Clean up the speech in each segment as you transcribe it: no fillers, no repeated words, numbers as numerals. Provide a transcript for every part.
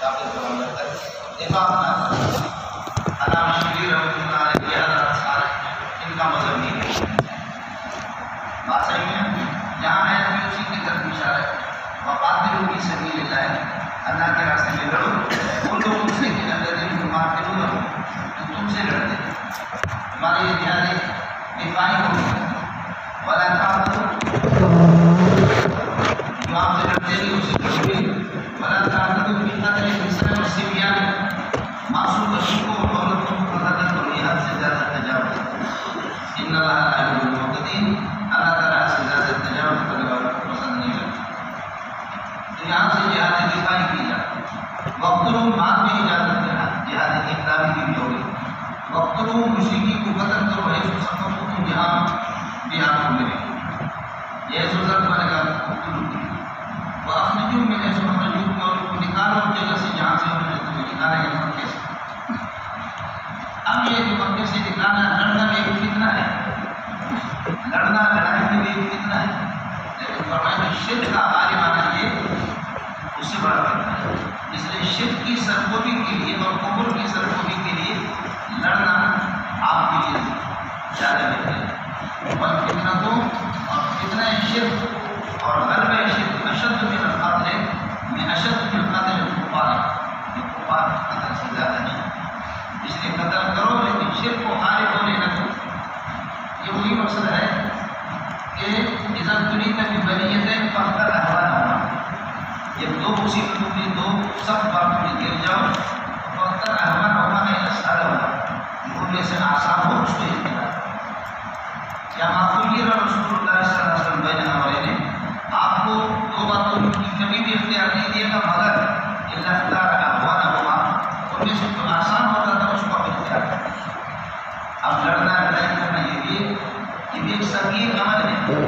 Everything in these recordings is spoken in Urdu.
داخل کرنے تک دفاع کرنا علامہ شبیر رحمۃ اللہ علیہ ان کا مذہب نہیں ہے بات صحیح ہے جہاں ہے ہمیں اسی کی طرف اشارہ ہے وقاتلوا فی سبیل اللہ اللہ کے راستے میں لڑو ان لوگوں سے کہ الذین تقاتلون جو تم سے لڑتے ہمارے یہ جہاد دفاعی ہوگی ولا تعتدوا جو آپ سے لڑتے نہیں اسی کو چھوڑیے ولا تعتدوا فی قتل النساء والصبیان معصوم بچوں کو اور عورتوں کو قتل کرو یہ حد سے زیادہ تجاوز ان اللہ لا یحب المعتدین اللہ تعالیٰ سے زیادہ تجاوز کرنے والوں کو پسند نہیں کرتا تو یہاں سے جہاد دفاعی کی جاتی وقتلوا بعد میں اجازت دینا جہاد اقدامی کی بھی ہوگی وقتلوا مشرکین کو قتل کرو حیث ثقفتم جہاں بھی آپ کو ملے یہ سوزت بنے گا وَأَخْرِجُوا مِنْ حَيْثُ أَخْرَجُوكُمْ اور ان کو نکالو جگہ سے جہاں سے انہوں نے تمہیں نکالا ہے مکے سے اب یہ جو مکے سے نکالنا لڑنا بھی ایک فتنہ ہے لڑنا لڑائی میں بھی ایک فتنہ ہے لیکن فرمایا کہ شرک کا غالبانہ یہ اس سے بڑا فتنہ ہے اس لیے شرک کی سرکوبی کے لیے اور کفر کی سرکوبی کے لیے لڑنا آپ کے لیے زیادہ بہتر ہے اور فتنہ تو اور فتنہ شرک اور غلبہ شرک اشد من القتل میں اشد من قتل الکفار جو کفار قتل سے زیادہ نہیں اس لیے قتل کرو لیکن شرک کو غالب ہونے نہ دو یہ وہی مقصد ہے کہ اذا تريد ببنیتین فاختر احوالہما جب دو مصیبتوں میں دو سخت باتوں میں گر جاؤ فاختر احوالہما الى السهل ان میں سے آسان ہو اس کو اختیار کیا معقول رسول اللہ صلی اللہ علیہ وسلم بین امرین آپ کو دو باتوں کی کبھی بھی اختیار نہیں دیا گا مگر اللہ اختیار احوالہما ان میں سے جو آسان ہوتا تھا اس کو آپ اختیار کریں اب لڑنا لڑائی کرنا یہ بھی ایک صغیر عمل ہے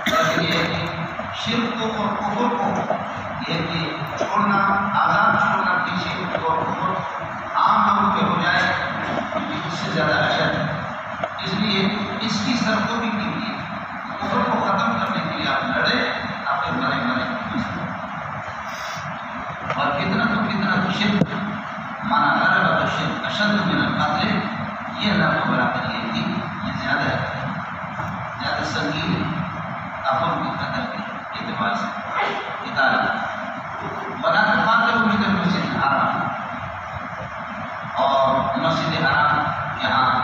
لیکن یہ ہے کہ شرک کو اور کفر کو یہ کہ چھوڑنا آزاد چھوڑنا پیچھے اور کفر عام لوگوں پہ ہو جائے یہ اس سے زیادہ اشد ہے اس لیے اس کی سرکوبی کے لیے کفر کو ختم کرنے کے لیے آپ لڑے آپ پھر مرے اور کتنا تو شرک مانا غلبہ تو شرک اشد من القتل یہ اللہ کو بڑا کریے کہ یہ زیادہ ہے زیادہ سنگین ہے کافر کی قتل کے اعتبار سے ادارہ بنا کر قاتل امید مسجد الحرام اور مسجد الحرام یہاں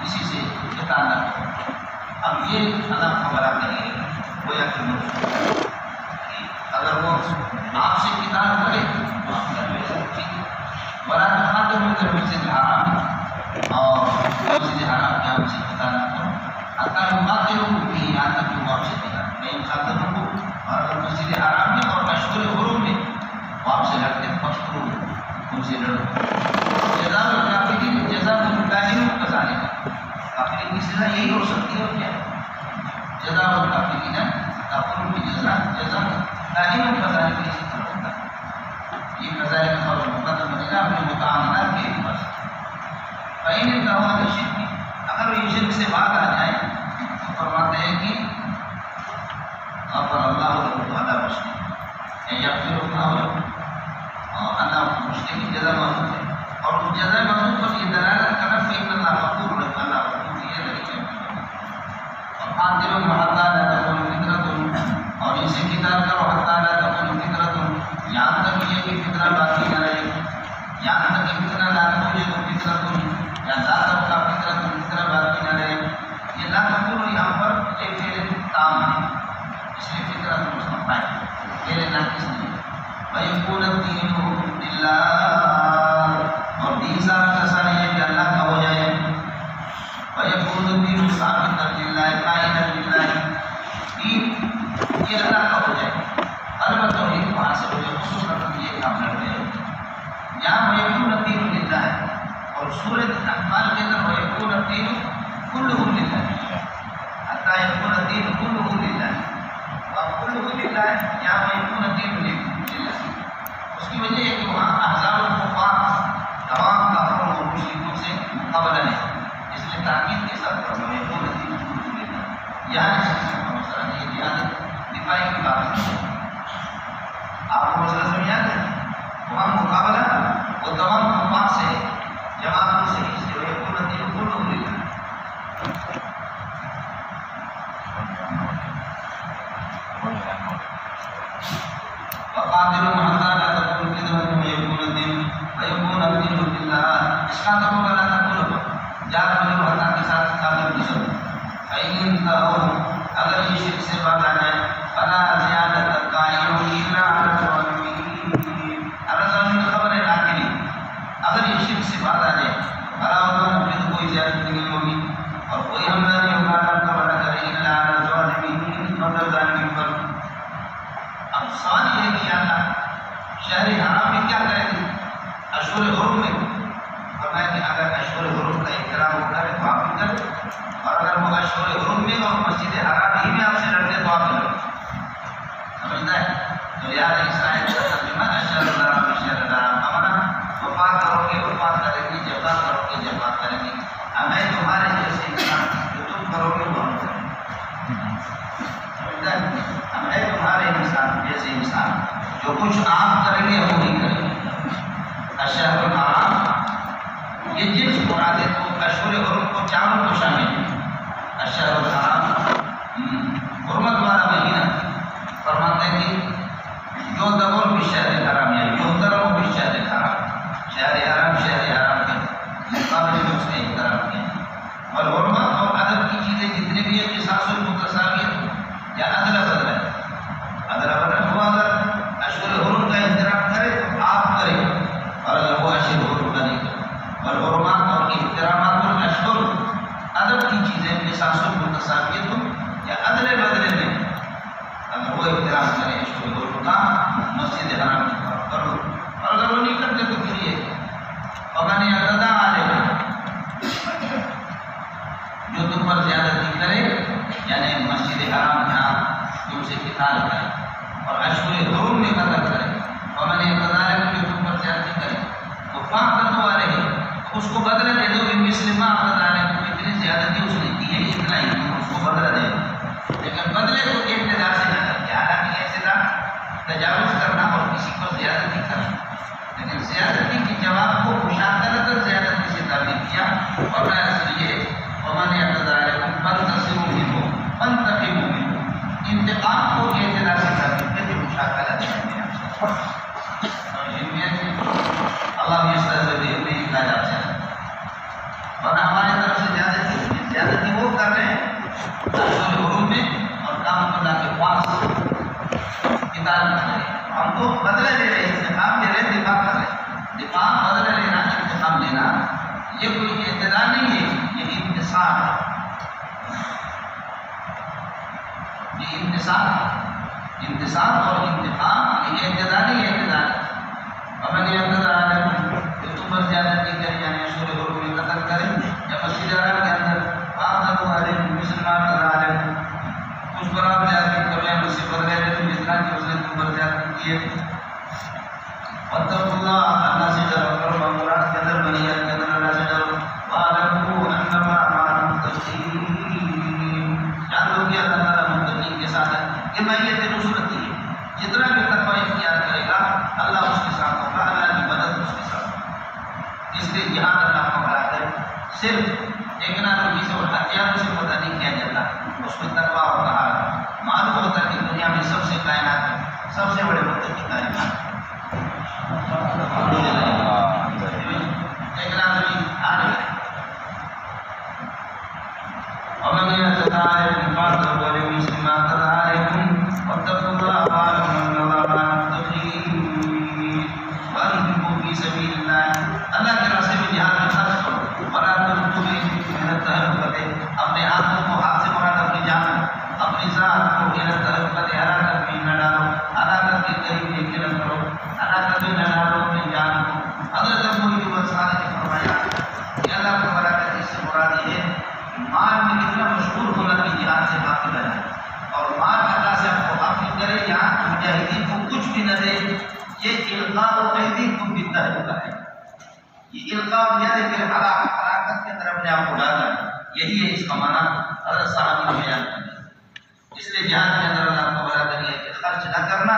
کسی سے قتال نہ کرو اب یہ اللہ کو بڑا کریے گویا کہ اگر وہ آپ سے قتال کرے تو آپ کا ٹھیک ہے بنا کر قاتل امید مسجد الحرام اور مسجد الحرام کے آپ سے قتال نہ کرو حتیٰ یقاتلوکم فیہ یہاں تک کہ وہ آپ سے قتال میں قاتلوں کو اور اگر مسجد حرام میں اور مشہور حرم میں وہ آپ سے لڑتے فقتلوا ان سے لڑو جزاء الکافرین جزاء الکافرین کذالک کافرین کی سزا یہی ہو سکتی ہے اور کیا جزاء الکافرین کافروں کی جزاء الکافرین کذالک اسی طرح ہوتا ہے یہ کذالک خبر مقدم بنے گا اپنے متعاملات کے اعتبار سے فإن انتہوا عن الشرک اگر وہ شرک سے باز آ جائیں تو فرماتے ہیں کہ غفر اللہ لهم عذاب الشرک یغفر اللہ لهم اور اللہ کو مشرک کی جزا موجود ہے اور اس جزا موجود پر یہ دلالت کرنا فإن اللہ غفور رحیم اللہ غفور یہ طریقے اور قاتلوا حتى لا تكون فتنة اور ان سے قتال کرو حتى لا تكون فتنة یہاں تک یہ کہ فتنہ باقی نہ رہے یہاں تک کہ فتنہ لا تكون فتنة یا لا تبقى فتنة فتنہ باقی نہ رہے یہ لا تكون یہاں پر ایک فعل تام ہے اس لیے فتنہ مصطفیٰ ہے فعل ناقص نہیں وَيَكُونَ الدِّينُ لِلَّهِ اور دین سارا کا سارا یہ کہ اللہ کا ہو جائے وَيَكُونُ الدِّينُ ثَابِتًا لِلَّهِ قَائِمًا لِلَّهِ دین یہ اللہ کا ہو جائے البتہ توحید وہاں سے ہو جائے خصوصاً یہ کام لڑتے ہیں یہاں وَيَكُونُ الدِّينُ لِلَّهِ اور سورۃ انفال کے اندر وَيَكُونُ الدِّينُ كُلُّهُ لِلَّهِ حتى يكون الدين كله لله وكله لله یا ويكون الدين لله اس کی وجہ ہے کہ وہاں احزاب الکفار تمام کافروں اور مشرکوں سے مقابلہ نہیں اس لیے تاکید کے ساتھ ويكون الدين كله لله یہاں اس چیز کا مسئلہ نہیں ہے یہاں دفاعی کی بات نہیں آپ کو مسئلہ سمجھ آتا ہے وہاں اس کا تو بولا تھا بولو جان مجھے حتا کے ساتھ تعلق نہیں فإن اگر یہ شرک سے باز آ جائے فلا زیادت قائم الا علی الظالمین اللہ ظالمین کی خبر ہے لاکھنی اگر یہ شرک سے باز آ جائے بھلا ہوگا پھر کوئی زیادتی نہیں ہوگی اور کوئی حملہ نہیں ہوگا اللہ کا بڑا کرے الا علی الظالمین مگر ظالمین پر. اب سوال یہ ہے کہ اللہ شہر حرام میں کیا کریں گے اشہر حرم میں فرمایا کہ اگر اشہر حرم کا احترام ہوتا ہے تو آپ بھی کریں اور اگر وہ اشہر حرم میں اور مسجد حرام ہی میں آپ سے لڑتے تو آپ لڑیں. سمجھتا ہے تو یار اسرائیل کا ترجمہ اشہر الحرام اشہر الحرام ہمارا وفا کرو گے وفا کریں گے جفا کرو گے جفا کریں گے ہمیں تمہارے جیسے انسان جو تم کرو گے وہ ہم کریں گے. سمجھتا ہے ہمیں تمہارے انسان جیسے انسان جو کچھ آپ کریں گے وہ نہیں کریں گے. اشہر الحرام یہ جنس مراد ہے تو اشہر حرم کو چاروں کو شامل ہے. اشہر الحرام حرمت والا مہینہ فرماتے ہیں کہ جو دبول بھی شہر حرام ہے جو درم بھی شہر حرام شہر حرام کے مقابلے میں اس نے احترام کیا اور حرمت اور ادب کی چیزیں جتنے بھی ہیں قصاص المتساویت یا عدل بدل ہے. عدل بدل ہوا اگر اشہر حرم کا احترام کرے تو آپ کریں اور اگر وہ اشہر حرم کا نہیں کرے اور حرمات اور احترامات اور اشہر ادب کی چیزیں قصاص المتساویت یا عدل بدل میں اگر وہ احترام کرے اشہر حرم کا مسجد حرام کی طرف کرو اور اگر وہ نہیں کرتے تو پھر یہ فمن اعتدی علیکم جو تم پر زیادتی کرے یعنی مسجد حرام میں تم سے قتال کرے اور اشہر حرم میں قتل کرے فمن اعتدی علیکم جو تم پر زیادتی کرے تو فاعتدوا علیہ اس کو بدلہ دے دو بمثل ما اعتدی علیکم اتنی زیادتی اس نے کی ہے اتنا ہی تم اس کو بدلہ دے دو لیکن بدلے کو ابتدا سے نہ کرے حالانکہ ابتدا تجاوز کرنا اور کسی پر زیادتی کرنا لیکن زیادتی کے جواب کو مشاکلت زیادتی سے تعبیر کیا اور اصل یہ ومن اعتدی علیکم فانتصروا منه فانتقموا منه انتقام کو اعتدا سے تعبیر کیا جو مشاکلت ہے. اللہ یستہزئ بہ کہا جاتا ہے ورنہ ہماری طرف سے زیادتی وہ کر رہے ہیں اشہر حرم میں اور کام اللہ کے پاس قتال کر رہے ہیں. ہم تو بدلہ لے رہے ہیں انتقام لے رہے ہیں دفاع کر رہے ہیں. دفاع بدلہ لینا انتقام لینا یہ کوئی اعتدا نہیں ہے یہ انتصار ہے. یہ انتصار اور انتقام یہ اعتدا نہیں ہے اعتدا ہمیں اعتدا علیکم کہ تم پر زیادتی کرے یعنی اشہر حرم میں قتل کریں یا مسجد حرام کے اندر فاعتدوا علیکم مثل ما اعتدی علیکم اس پر آپ زیادتی کرو یا مجھ سے بدلہ لے تم جتنا کہ اس نے تم پر زیادتی کی ہے. واتقوا اللہ اللہ سے ڈرو کرو معمورات کے اندر بنیاد کے اندر اللہ سے ڈرو واعلموا انما مع المتقین جان لو کہ اللہ تعالیٰ متقین کے ساتھ ہے. یہ مائیت نصرتی ہے جتنا بھی تقوی اختیار کرے گا اللہ اس کے ساتھ ہوگا اللہ کی مدد اس کے ساتھ ہوگی. اس لیے جہاد اللہ کو بڑھا کر صرف ایک نہ تو اور ہتھیاروں سے پتہ نہیں کیا جاتا اس میں تقوی ہوتا ہے. معلوم ہوتا ہے کہ دنیا میں سب سے کائنات میں سب سے بڑے متقی کائنات اللہ کے راستے میں جہاد میں خرچ کرو اور اپنے ہاتھوں کو ہاتھ سے مراد اپنی جان اپنی ذات کو ہلاکت میں نہ ڈالو ہلاکت کے قریب لے کے نہ کرو ہلاکت میں نہ ڈالو اپنی جان کو. حضرت ابو ایوب انصاری نے فرمایا کہ اللہ کو ہلاکت اس سے مراد یہ ہے کہ مال میں اتنا مشہور ہونا کہ جہاد سے غافل ہے اور مال اللہ سے آپ کو غافل کرے یہاں مجاہدین کو کچھ بھی نہ دے. یہ القاء ایدیکم بالتہلکہ ہے. یہ القاء یعنی کہ ہلاکت کے طرف اپنے آپ کو ڈالنا یہی ہے اس کا معنی حضرت صحابی نے بیان کیا. اس لیے جہاد کے اندر اللہ کو بڑا کریے کہ خرچ نہ کرنا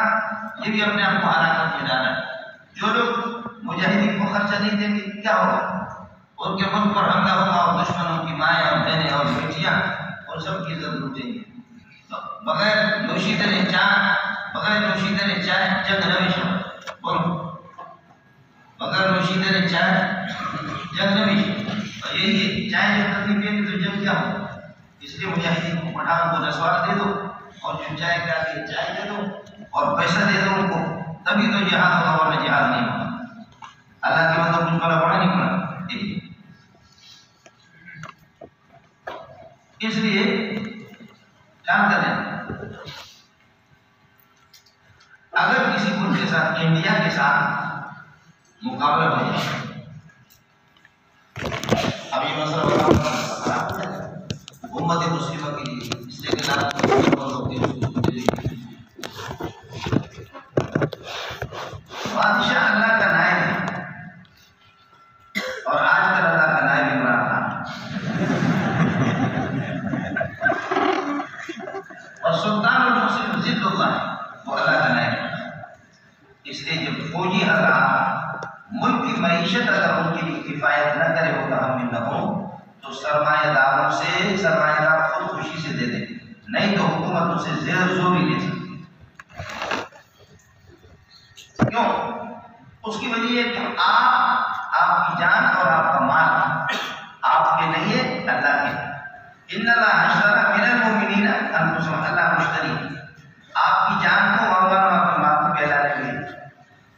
یہ بھی اپنے آپ کو ہلاکت میں ڈالا. جو لوگ مجاہدین کو خرچہ نہیں دیں گے کیا ہوگا ان کے ملک پر حملہ ہوگا اور دشمنوں کی مائیں اور بہنیں اور بیٹیاں اور سب کی عزت لوٹیں گے. بغیر نوشیدن چائے جنگ روش بولو بغیر نوشیدن چائے جنگ میں کیا ہو، اس لیے مجاہدین کو پٹھان کو نسوار دے دو اور جو چائے کا دے چائے دے دو اور پیسہ دے دو ان کو، تبھی تو جہاد ہوگا، ورنہ جہاد نہیں ہوگا۔ اللہ کے مطلب کچھ بڑا نہیں پڑا۔ اس لیے کام کریں، اگر کسی ملک کے ساتھ، انڈیا کے ساتھ مقابلہ ہو جائے، اب یہ مسئلہ امت مسلمہ کے لیے، اس لیے کہ بادشاہ اللہ کا نائب ہے، اور آج کل اللہ کا نائب عمران خان، اور سلطان المسلم ضد اللہ وہ اللہ کا نائب ہے۔ اس لیے جب فوجی حضرات ملک کی معیشت اگر ان کے لیے کفایت نہ کرے، وہ تحمل نہ ہو، تو سرمایہ داروں سے، سرمایہ دار خود خوشی سے دے دیں، نہیں تو حکومت ان سے زیر زوری لے سکتی۔ کیوں؟ اس کی وجہ یہ کہ آپ کی جان اور آپ کا مال آپ کے نہیں ہے، اللہ کے۔ ان اللہ اشتری من المؤمنین انفسهم، اللہ مشتری آپ کی جان کو اور آپ کے مال کو پہلانے کے لیے،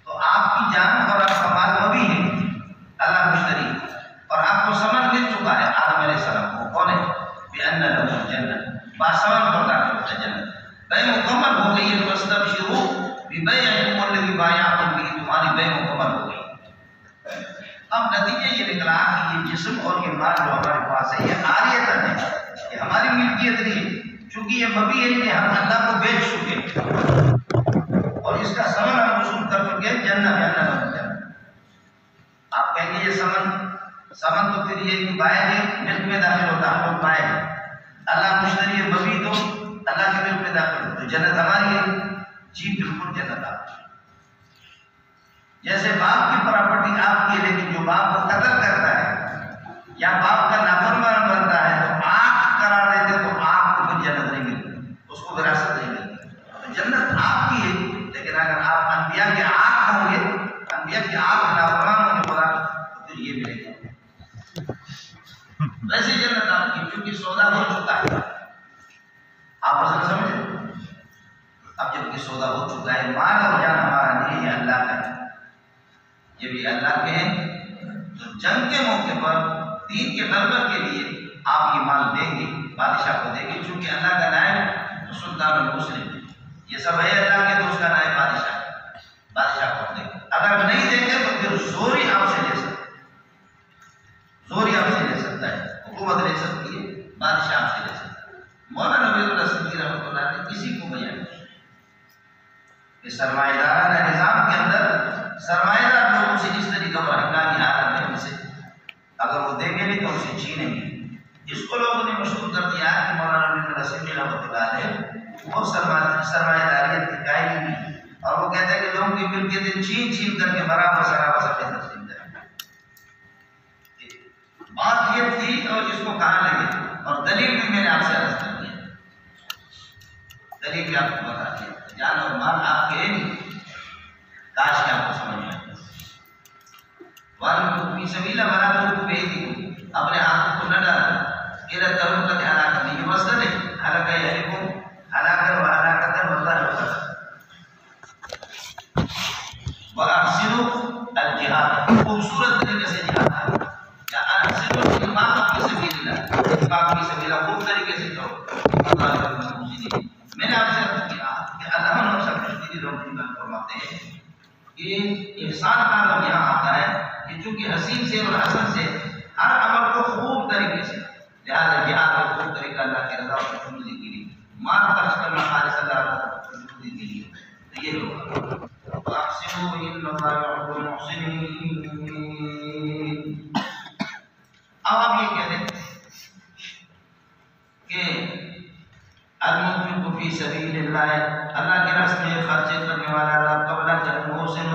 تو آپ کی جان اور آپ کا مال وہ بھی ہے، اللہ مشتری، اور آپ کو سمجھ مل چکا ہے آدم علیہ السلام کو، کون ہے؟ بأن له الجنہ، باسمن پر داخل ہوتا ہے جنت، بے مکمل ہو گئی ہے، فاستبشروا ببیعکم الذی بایعتم بہ، تمہاری بے مکمل ہو گئی۔ اب نتیجہ یہ نکلا کہ یہ جسم اور یہ مال جو ہمارے پاس ہے یہ عاریتاً ہے، یہ ہماری ملکیت نہیں ہے، چونکہ یہ مبی ہے کہ ہم اللہ کو بیچ چکے اور اس کا ثمن ہم وصول کر چکے ہیں، جنت ہے، اللہ جنت۔ آپ کہیں گے یہ ثمن تو پھر یہ بائیں ہے، ملک میں داخل ہوتا، ہم لوگ بائیں ہیں، اللہ مشتری ہے، مبی تو اللہ کے ملک میں داخل ہوتا، تو جنت ہماری ہے؟ جی بالکل جنت آپ کی۔ جیسے باپ کی پراپرٹی آپ کی ہے، لیکن جو باپ کو قتل کرتا ہے یا باپ کا نافرمان بنتا ہے تو آنکھ قرار دیتے تو آنکھ کو پھر جنت نہیں ملتی، اس کو وراثت نہیں ملتی۔ جنت آپ کی ہے، لیکن اگر آپ انبیاء کے آنکھ ہوں گے، انبیاء کی آنکھ نافرمان ہونے پر تو پھر یہ ملے گا۔ ویسے جنت آپ کی، کیونکہ سودا ہو چکا ہے، آپ مسئلہ سمجھے؟ اب جب کہ سودا ہو چکا ہے، مال اور جان ہمارا نہیں ہے، اللہ کا ہے، یہ بھی اللہ کے ہیں، تو جنگ کے موقع پر دین کے غلبہ کے لیے آپ یہ مال دیں گے، بادشاہ کو دیں گے، چونکہ اللہ کا نائب سلطان المسلم، یہ سب ہے اللہ کے، تو اس کا نائب بادشاہ کو دیں گے۔ اگر نہیں دیں گے تو پھر زوری آپ سے لے سکتا ہے، زوری آپ سے لے سکتا ہے، حکومت لے سکتی ہے، بادشاہ آپ سے لے سکتا ہے۔ مولانا نبی اللہ صدیقی رحمۃ اللہ نے کسی کو بیان کیا کہ سرمایہ دارانہ نظام کے اندر سرمایہ دار لوگوں سے اس طریقہ پر ہنگامی حالت میں ان سے اگر وہ دیں گے نہیں تو اسے چھینیں گے۔ اس کو لوگوں نے مشہور کر دیا کہ مولانا نبی اللہ صدیقی رحمۃ اللہ نے وہ سرمایہ داریت کی قائل کی، اور وہ کہتا ہے کہ لوگوں کی ملکیتیں چھین کر کے برابر سرابر سب کے تقسیم کریں۔ بات یہ تھی اور اس کو کہاں لگے، اور دلیل بھی میں نے آپ سے عرض کر دیا، دلیل بھی آپ کو بتا دیا، جان اور مال آپ کے نہیں، کاش کہ آپ کو سمجھ میں آئے۔ وَأَنْفِقُوا فِي سَبِيلِ اللَّهِ وَلَا تُلْقُوا بِأَيْدِيكُمْ، اپنے ہاتھوں کو نہ ڈالو إِلَى التَّهْلُكَةِ، ہلاکت نہیں، یہ مسئلہ نہیں، ہلاکہ یہلکم، ہلاکت و ہلاکت بدلہ ہوتا ہے۔ وَأَحْسِنُوا الْجِهَادَ، خوبصورت طریقے سے جہاد کرو، یا احسنوا الْإِنفاقَ فِي سَبِيلِ اللَّهِ، انفاق فی سبیل اللہ خوب طریقے سے کرو۔ اللہ يحب المحسنین، میں نے آپ سے عرض کیا کہ اللہ ہمیشہ کشمیری لوگ کی بات فرماتے ہیں کہ احسان کا لفظ یہاں آتا ہے کہ چونکہ حسین سے اور حسن سے ہر عمل کو خوب طریقے سے، لہٰذا جہاد کو خوب طریقہ اللہ کی رضا کو سمجھنے کے لیے، مال خرچ کرنا خالص اللہ کو سمجھنے کے لیے، تو یہ ہوگا۔ وَأَحْسِنُوا إِنَّ اللَّهَ يُحِبُّ الْمُحْسِنِينَ۔ اب آپ یہ کہہ دیں کہ المنفق فی سبیل اللہ، اللہ کے راستے میں خرچ کرنے والا، قبل المحسن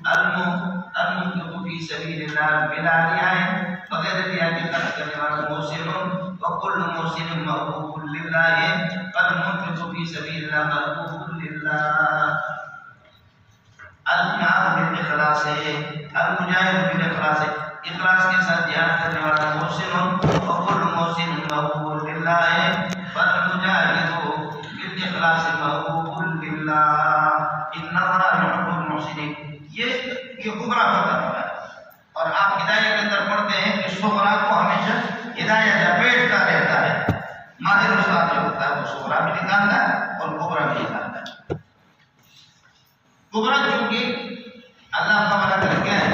المنفق فی سبیل اللہ، بلا رعایہ بغیر رعایہ کے خرچ کرنے والا محسن، وکل محسن محبوب للہ، فالمنفق فی سبیل اللہ محبوب للہ۔ الجہاد بالاخلاص ہے، المجاہد بالاخلاص ہے، اخلاص کے ساتھ جہاد کرنے والا محسن، وکل محسن محبوب للہ فالمجاہد بالاخلاص محبوب للہ ان اللہ يحب المحسنین. یہ کبرا ہوتا ہے. اور آپ ہدایت کے اندر پڑھتے ہیں کہ صغرا کو ہمیشہ ہدایت لپیٹتا رہتا ہے. ماہر استاد جو ہوتا ہے وہ صغرا بھی نکالتا ہے اور کبرا بھی نکالتا ہے. کبرا چونکہ اللہ کا بڑا کر کے ہے،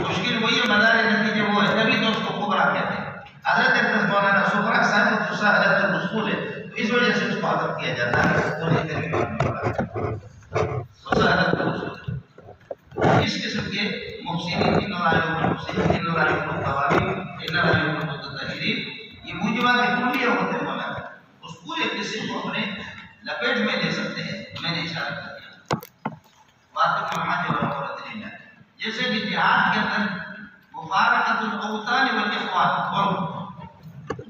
مشکل وہی ہے، مدار نتیجے وہ ہے، تبھی تو اس کو کبرا کہتے ہیں. حضرت مولانا صغرا صاحب تو حضرت الرسول ہے، تو اس وجہ سے اس کو عادت کیا جاتا ہے. اس قسم کے محسنین یہ موجبات کلیہ ہوتے ہیں. مولانا اس پورے قصے کو اپنے لپیٹ میں لے سکتے ہیں. میں نے اشارہ کر دیا بات میں حاجہ اور عورت نہیں جاتے. جیسے کہ جہاد کے اندر مفارقۃ الاوطان والاخوان، اور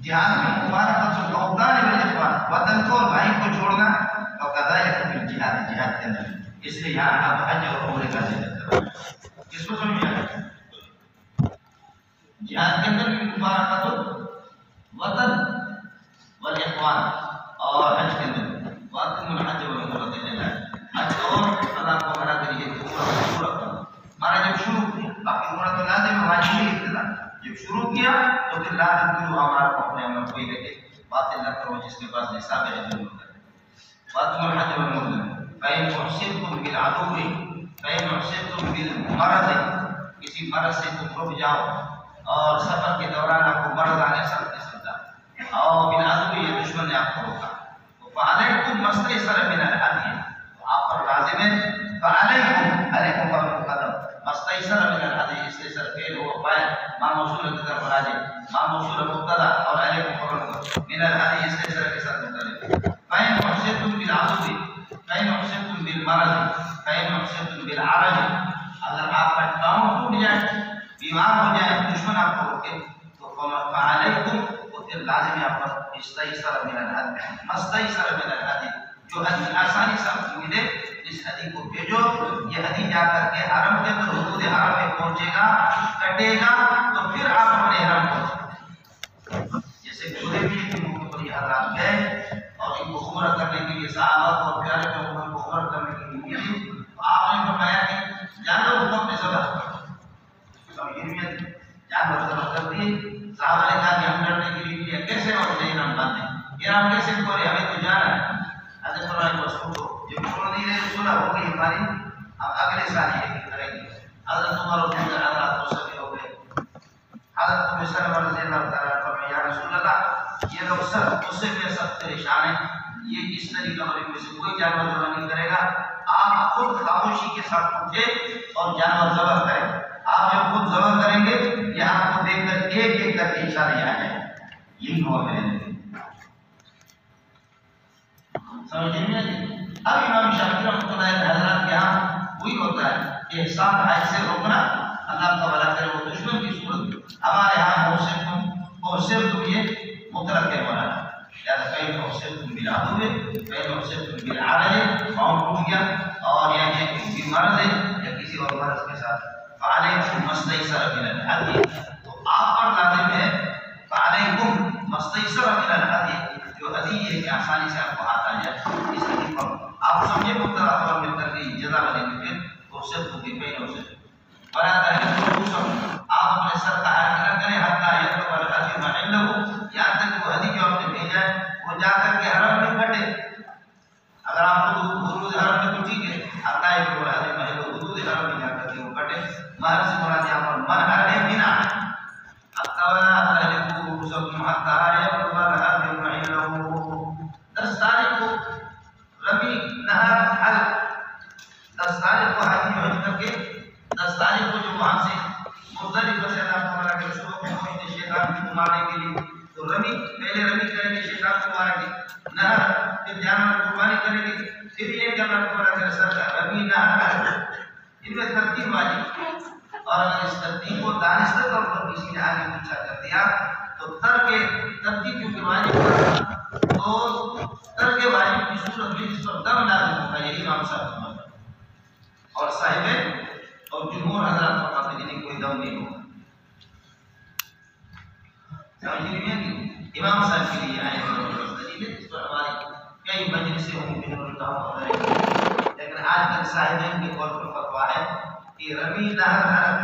جہاد میں مفارقۃ الاوطان والاخوان، وطن کو اور بھائی کو چھوڑنا، اور قضایہ کو جہاد کے اندر. اس لیے یہاں آپ حج اور عمرے کا ذکر کرو. کس کو سمجھ آیا؟ جہاد کے اندر بھی مفارقۃ الوطن والاخوان، اور حج کے اندر واتم الحج والعمرۃ للہ. حج اور اللہ کو بڑا کریے تو پورا کرو. ہمارا جب شروع کیا، باقی عمرہ تو لازم ہے، واجب ابتدا جب شروع کیا تو پھر لازم کرو ہمارا کو اپنے عمل کوئی لگے باطل نہ کرو جس کے پاس نصاب ہے جو کرے. واتم الحج والعمرۃ فإن أحصرتم بالعدو فإن أحصرتم بالمرض، کسی مرض سے تم رک جاؤ اور سفر کے دوران آپ کو مرض آنے سمجھا، اور بالعدو یہ دشمن نے آپ کو روکا، تو فعلیکم مستیسر من الہدی، تو آپ پر لازم ہے فعلیکم، علیکم کا مقدم مستیسر من الہدی، استیسر فعل ہو فاعل ما موصول کی طرف راجع، ما موصول مبتدا اور علیکم خبر من الہدی استیسر کے ساتھ متعلق. فإن أحصرتم بالعدو فإن أحصرتم بالمرض فإن أحصرتم بالعرج، اگر آپ کا پاؤں ٹوٹ جائے، بیمار ہو جائے، دشمن آپ کو روکے، تو فعلیکم، تو پھر لازم ہے آپ پر استیسر من الہدی، مستیسر من الہدی، جو ہدی آسانی سے ملے اس ہدی کو بھیجو. یہ ہدی جا کر کے حرم کے اندر حدود حرم میں پہنچے گا، کٹے گا، تو پھر آپ اپنے حرم پہنچے. جیسے حدیبیہ کے موقع پر یہ حضرات گئے اور ان کو عمرہ کرنے کے لیے صحابہ اور پیارے لوگوں کو عمرہ کرنے کے لیے ملی، تو آپ نے فرمایا کہ جانور کو اپنے ذبح کرو. جانور ذبح کر دیے. صحابہ نے کہا کہ ہم لڑنے کے لیے کیا، کیسے اور نہیں ہم باندھیں، یہ ہم کیسے کریں، ہمیں تو جانا ہے. حضرت فرمایا بس چھوڑو، جب چھوڑ نہیں رہے صلح ہو گئی ہماری، ہم اگلے سال یہ کریں گے. حضرت عمر اور حضرات کو سبھی ہو گئے. حضرت ابو سلمہ رضی اللہ تعالیٰ عنہ، یا رسول اللہ، یہ لوگ سب اس سے بھی سب پریشان ہیں، یہ اس طریقہ میں سے کوئی جانور ذبح نہیں کرے گا. آپ خود خاموشی کے ساتھ اٹھے اور جانور ذبح کریں. آپ جب خود ذبح کریں گے، یہ آپ کو دیکھ کر ایک ایک کر کے اشارے آ جائیں. یہی ہوا میرے لیے. سمجھیں؟ اب امام شافعی رحمۃ اللہ علیہ حضرات کے یہاں وہی ہوتا ہے، احسان حج سے روکنا، اللہ کا بھلا کرے وہ دشمن کی صورت. ہمارے یہاں محسن یہ مطلق ہے مولانا، یا کہیں محسن بالعدو ہے، کہیں محسن بالعرج، پاؤں ٹوٹ گیا اور یا کسی مرض ہے یا کسی اور مرض کے ساتھ، فعلیکم مستیسر من الہدی، تو آپ پر لازم ہے فعلیکم مستیسر من الہدی، جو ہدی ہے کہ آسانی سے آپ کو ہاتھ آ جائے. اس ہدی پر آپ سمجھے مبتلا خبر مل کر کے جزا بنے گے. پھر محسن کو بھی پہلے محسن بنا کریں، آپ اپنے سر کا حرکت نہ کریں حتیٰ یطلب الحدی محلہ، یہاں تک وہ ہدی جو آپ نے بھیجا ہے وہ جا کر کے حرم میں کٹے. اگر آپ کو حدود حرم میں تو ٹھیک ہے، حتیٰ یطلب الحدی محلہ، حدود حرم میں جا کر کے وہ کٹے. مہر سے مراد یہاں پر منحر ہے، بنا حتیٰ ولا تہلکوا رؤوسکم حتیٰ یطلب الحدی محلہ. 10 تاریخ کو ربی نہر حل، 10 تاریخ کو حج کر کے 10 تاریخ کو جو وہاں سے مختلف سے اللہ تعالیٰ کے رسول کو پہنچتے شیطان کو مارنے کے لیے، تو رمی پہلے رمی کریں گے، شیطان کو ماریں گے، نہر پھر جانور کو قربانی کریں گے، پھر یہ کہ اللہ تعالیٰ کے رسول کا رمی نہر. ان میں ترتیب واجب، اور اگر اس ترتیب کو دانستہ طور پر کسی نے آگے پیچھا کر دیا تو ترتیب کیونکہ واجب تھا، تو ترک واجب کی صورت میں اس پر دم لازم ہوگا. یہی امام صاحب اور صاحب اور جمہور حضرات فرماتے ہیں کہ کوئی دم نہیں ہوگا. سمجھ نہیں صاحبین کے قول پر فتوا ہے کہ رمی نہر حرم،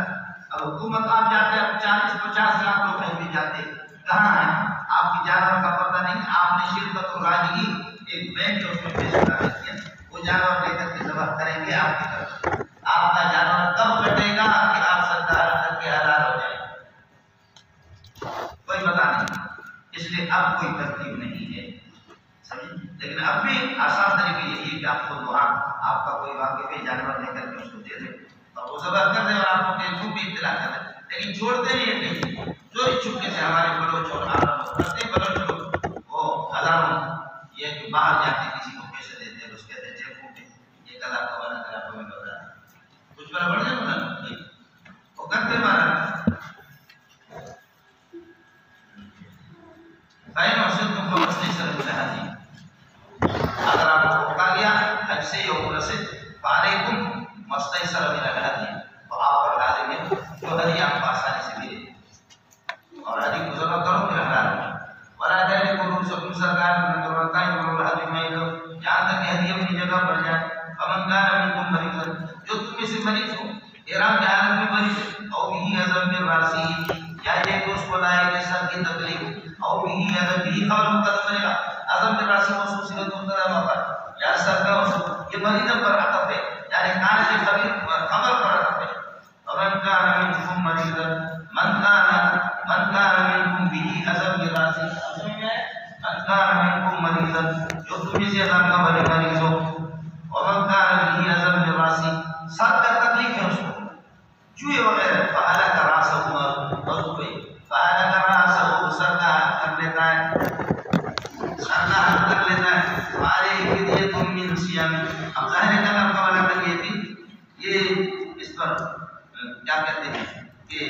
اب حکومت آپ جاتے ہیں 40-50 لاکھ لوگ حج بھی جاتے، کہاں ہیں آپ کی جانور کا پتہ نہیں، آپ نے شرکت الراجعی ایک بینک ہے اس میں پیش کرا دیا، وہ جانور لے کر کے ذبح کریں گے آپ کی طرف، آپ کا جانور کب کٹے گا کہ آپ سردار کر کے حلال ہو جائے، کوئی پتہ نہیں، اس لیے اب کوئی ترتیب نہیں ہے، لیکن اب بھی آسان طریقے یہی ہے کہ آپ خود وہاں آپ کا کوئی واقعی جانور لے کر کے اس کو دے دے اور وہ ذبح کر دے اور آپ کو ٹیلیفون پہ اطلاع کر دے، لیکن چھوڑتے نہیں ہیں کہیں، چوری چھپکے سے ہمارے بلوچ اور عرب کرتے بلوچ لوگ وہ ہزاروں یہ کہ باہر جا کے کسی کو پیسے دیتے ہیں، اس کہتے ہیں ٹیلیفون پہ یہ کلا کو بنا کر آپ کو بتا دیں کچھ بڑا بڑھ جائے نا وہ کرتے مارا فائن اور صرف کو مسئلے سے رکھتا ہے اگر آپ کو روکا گیا حج سے یا عمرہ سے فعلیکم مستیسر من الہدی تو آپ پر لازم ہے جو ہدی آپ کو آسانی سے ملے اور ہدی کو ذبح کرو پھر حلال ہو ولا تحلقوا رؤوسکم سرکار میں اور ہدی میں جہاں تک کہ ہدی اپنی جگہ پر جائے فمن کان منکم مریضا جو تم میں سے مریض ہو احرام کی حالت میں مریض ہے او بھی عذاب میں راسی یا یہ کہ اس کو لائے کہ سر کی تکلیف او بھی عذاب بھی خبر مقدم کرے گا عذاب میں راسی محسوس ہے تو مقدم ہوگا یا سر کا یہ مریض پر عطف ہے یعنی کان سے خبر پر عطف ہے ومن کان منکم مریضا من کان منکم به عذاب میں راسی من کان منکم مریضا جو تم سے عذاب کا مریض ہو ومن کان به عذاب میں راسی سر کا تکلیف ہے اس کو چوہے وغیرہ فعلا کا راس وضو پہ فعلا کا راس سر کا حل کر لیتا ہے سر کا حل کر لیتا ہے فعلے فدیۃ من صیام اب ظاہر ہے کلام کا والا تک یہ تھی یہ اس پر کیا کہتے ہیں کہ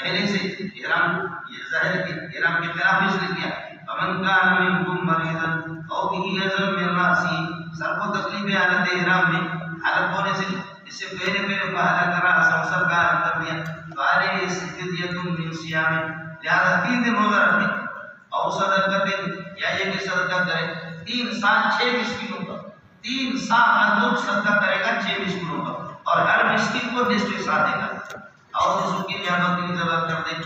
پہلے سے احرام یہ ظاہر ہے کہ احرام کے خلاف اس نے کیا فمن کان منکم مریضا او به عذاب من راسی سر کو تکلیف ہے حالت احرام میں حالت ہونے سے اس سے پہلے فعلا کا راس سر کا حل کر دیا فعلے فدیۃ من صیام لہذا 3 دن روزہ رکھیں اور صدقہ یا یہ کہ صدقہ کرے 3 سال 6 مسکینوں کا 3 سال مطلب صدقہ کرے گا 6 مسکینوں کا اور ہر مسکین کو نصف سا دے گا اور اس کی نعمت کی ذبح کر دے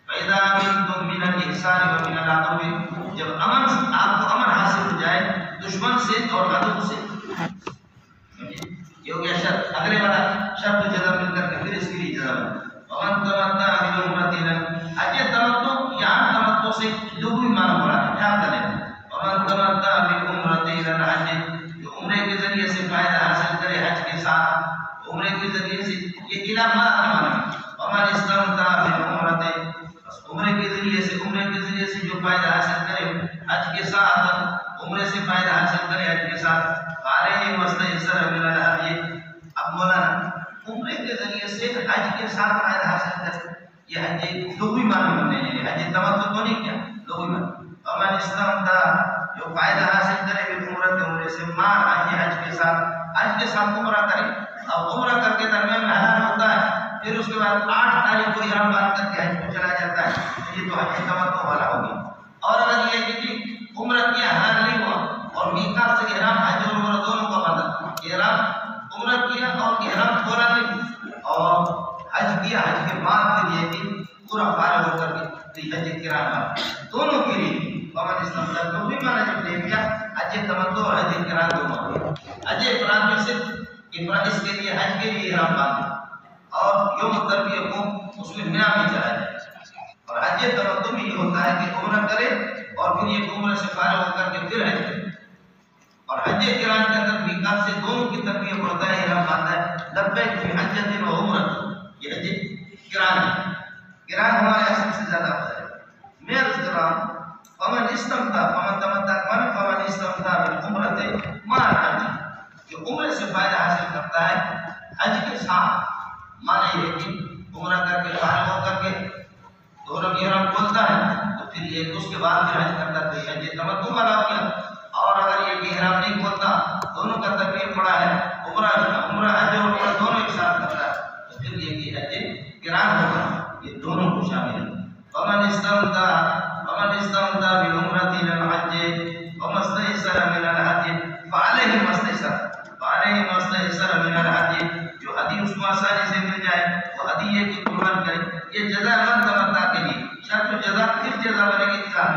فَإِذَا أَمِنْتُم مِّنَ الْإِحْسَانِ وَمِنَ الْعَدْوِ جب امن آپ کو امن حاصل ہو جائے دشمن سے اور عدو سے یہ ہو گیا شرط اگلے والا شرط جزا مل کر کے پھر اس کے لیے جزا ومن تمتع بعمرة حج تمتع یہاں تمتع سے لغوی معنی پڑا ہے کیا کریں ومن تمتع بعمرة الى الحج جو عمرے کے ذریعے سے فائدہ حاصل کرے حج کے ساتھ عمرے کے ذریعے سے یہ علامہ ہے ومن استمتع بعمرة بس عمرے کے ذریعے سے جو فائدہ حاصل کرے حج کے ساتھ عمرے سے فائدہ حاصل کرے حج کے ساتھ فعليه ما استيسر من الهدي اب مولانا عمرے کے ذریعے سے حج کے ساتھ فائدہ حاصل کرے یہ حج لغوی معنی میں نہیں حج تمتع تو نہیں کیا لغوی معنی ومن استمتع جو فائدہ حاصل کرے عمرے سے مار حج کے ساتھ عمرہ کرے اب عمرہ کر کے درمیان میں حلال ہوتا ہے پھر اس کے بعد 8 تاریخ کو احرام باندھ کر کے حج کو چلا جاتا ہے یہ تو حج تمتع والا ہو گیا اور اگر یہ کہ عمرہ کیا حلال نہیں ہوا اور میقات سے احرام حج اور عمرہ دونوں کا باندھا احرام عمرہ کیا اور احرام کھولا نہیں اور حج کیا حج کے بعد پھر یہ کہ پورا فارغ ہو کر کے حج کران دونوں کے لیے ومن استمتع تو بھی مانا جب لے گیا حج تمتع اور حج کران دونوں حج افراد میں صرف افراد اس کے لیے حج کے لیے احرام باندھے اور یوم تربیہ کو اس میں مینا میں چلا جائے اور حج تمتع میں یہ ہوتا ہے کہ عمرہ کرے اور پھر یہ عمرہ سے فارغ ہو کر کے پھر حج کرے اور حج کران کے اندر میقات سے دونوں کی تربیہ پڑتا ہے احرام باندھا ہے لبیک فی حجۃ و عمرہ یہ حج کران ہمارے اصل سے زیادہ ہوتا ہے میں عرض کر رہا ہوں فمن استمتع فمن استمتع بالعمرة مع الحج جو عمرے سے فائدہ حاصل کرتا ہے حج کے ساتھ مانا یہ کہ عمرہ کر کے فارغ ہو کر کے دونوں احرام کھولتا ہے تو پھر یہ اس کے بعد پھر حج کرتا ہے حج تمتع والا ہو گیا اور اگر یہ احرام نہیں کھولتا دونوں کا تکلیف پڑا ہے عمرہ حج اور عمرہ دونوں ایک ساتھ کرتا ہے تو پھر یہ کہ حج کران ہوگا یہ دونوں کو شامل ہے فمن استمتع بعمرة إلى الحج وما استيسر من الهدي فعليه ما استيسر آسانی سے مل جائے وہ ہدیے کی قربان کرے. یہ جزا من تمنا کے لیے. شرط جزا پھر جزا بنے گی اظہار.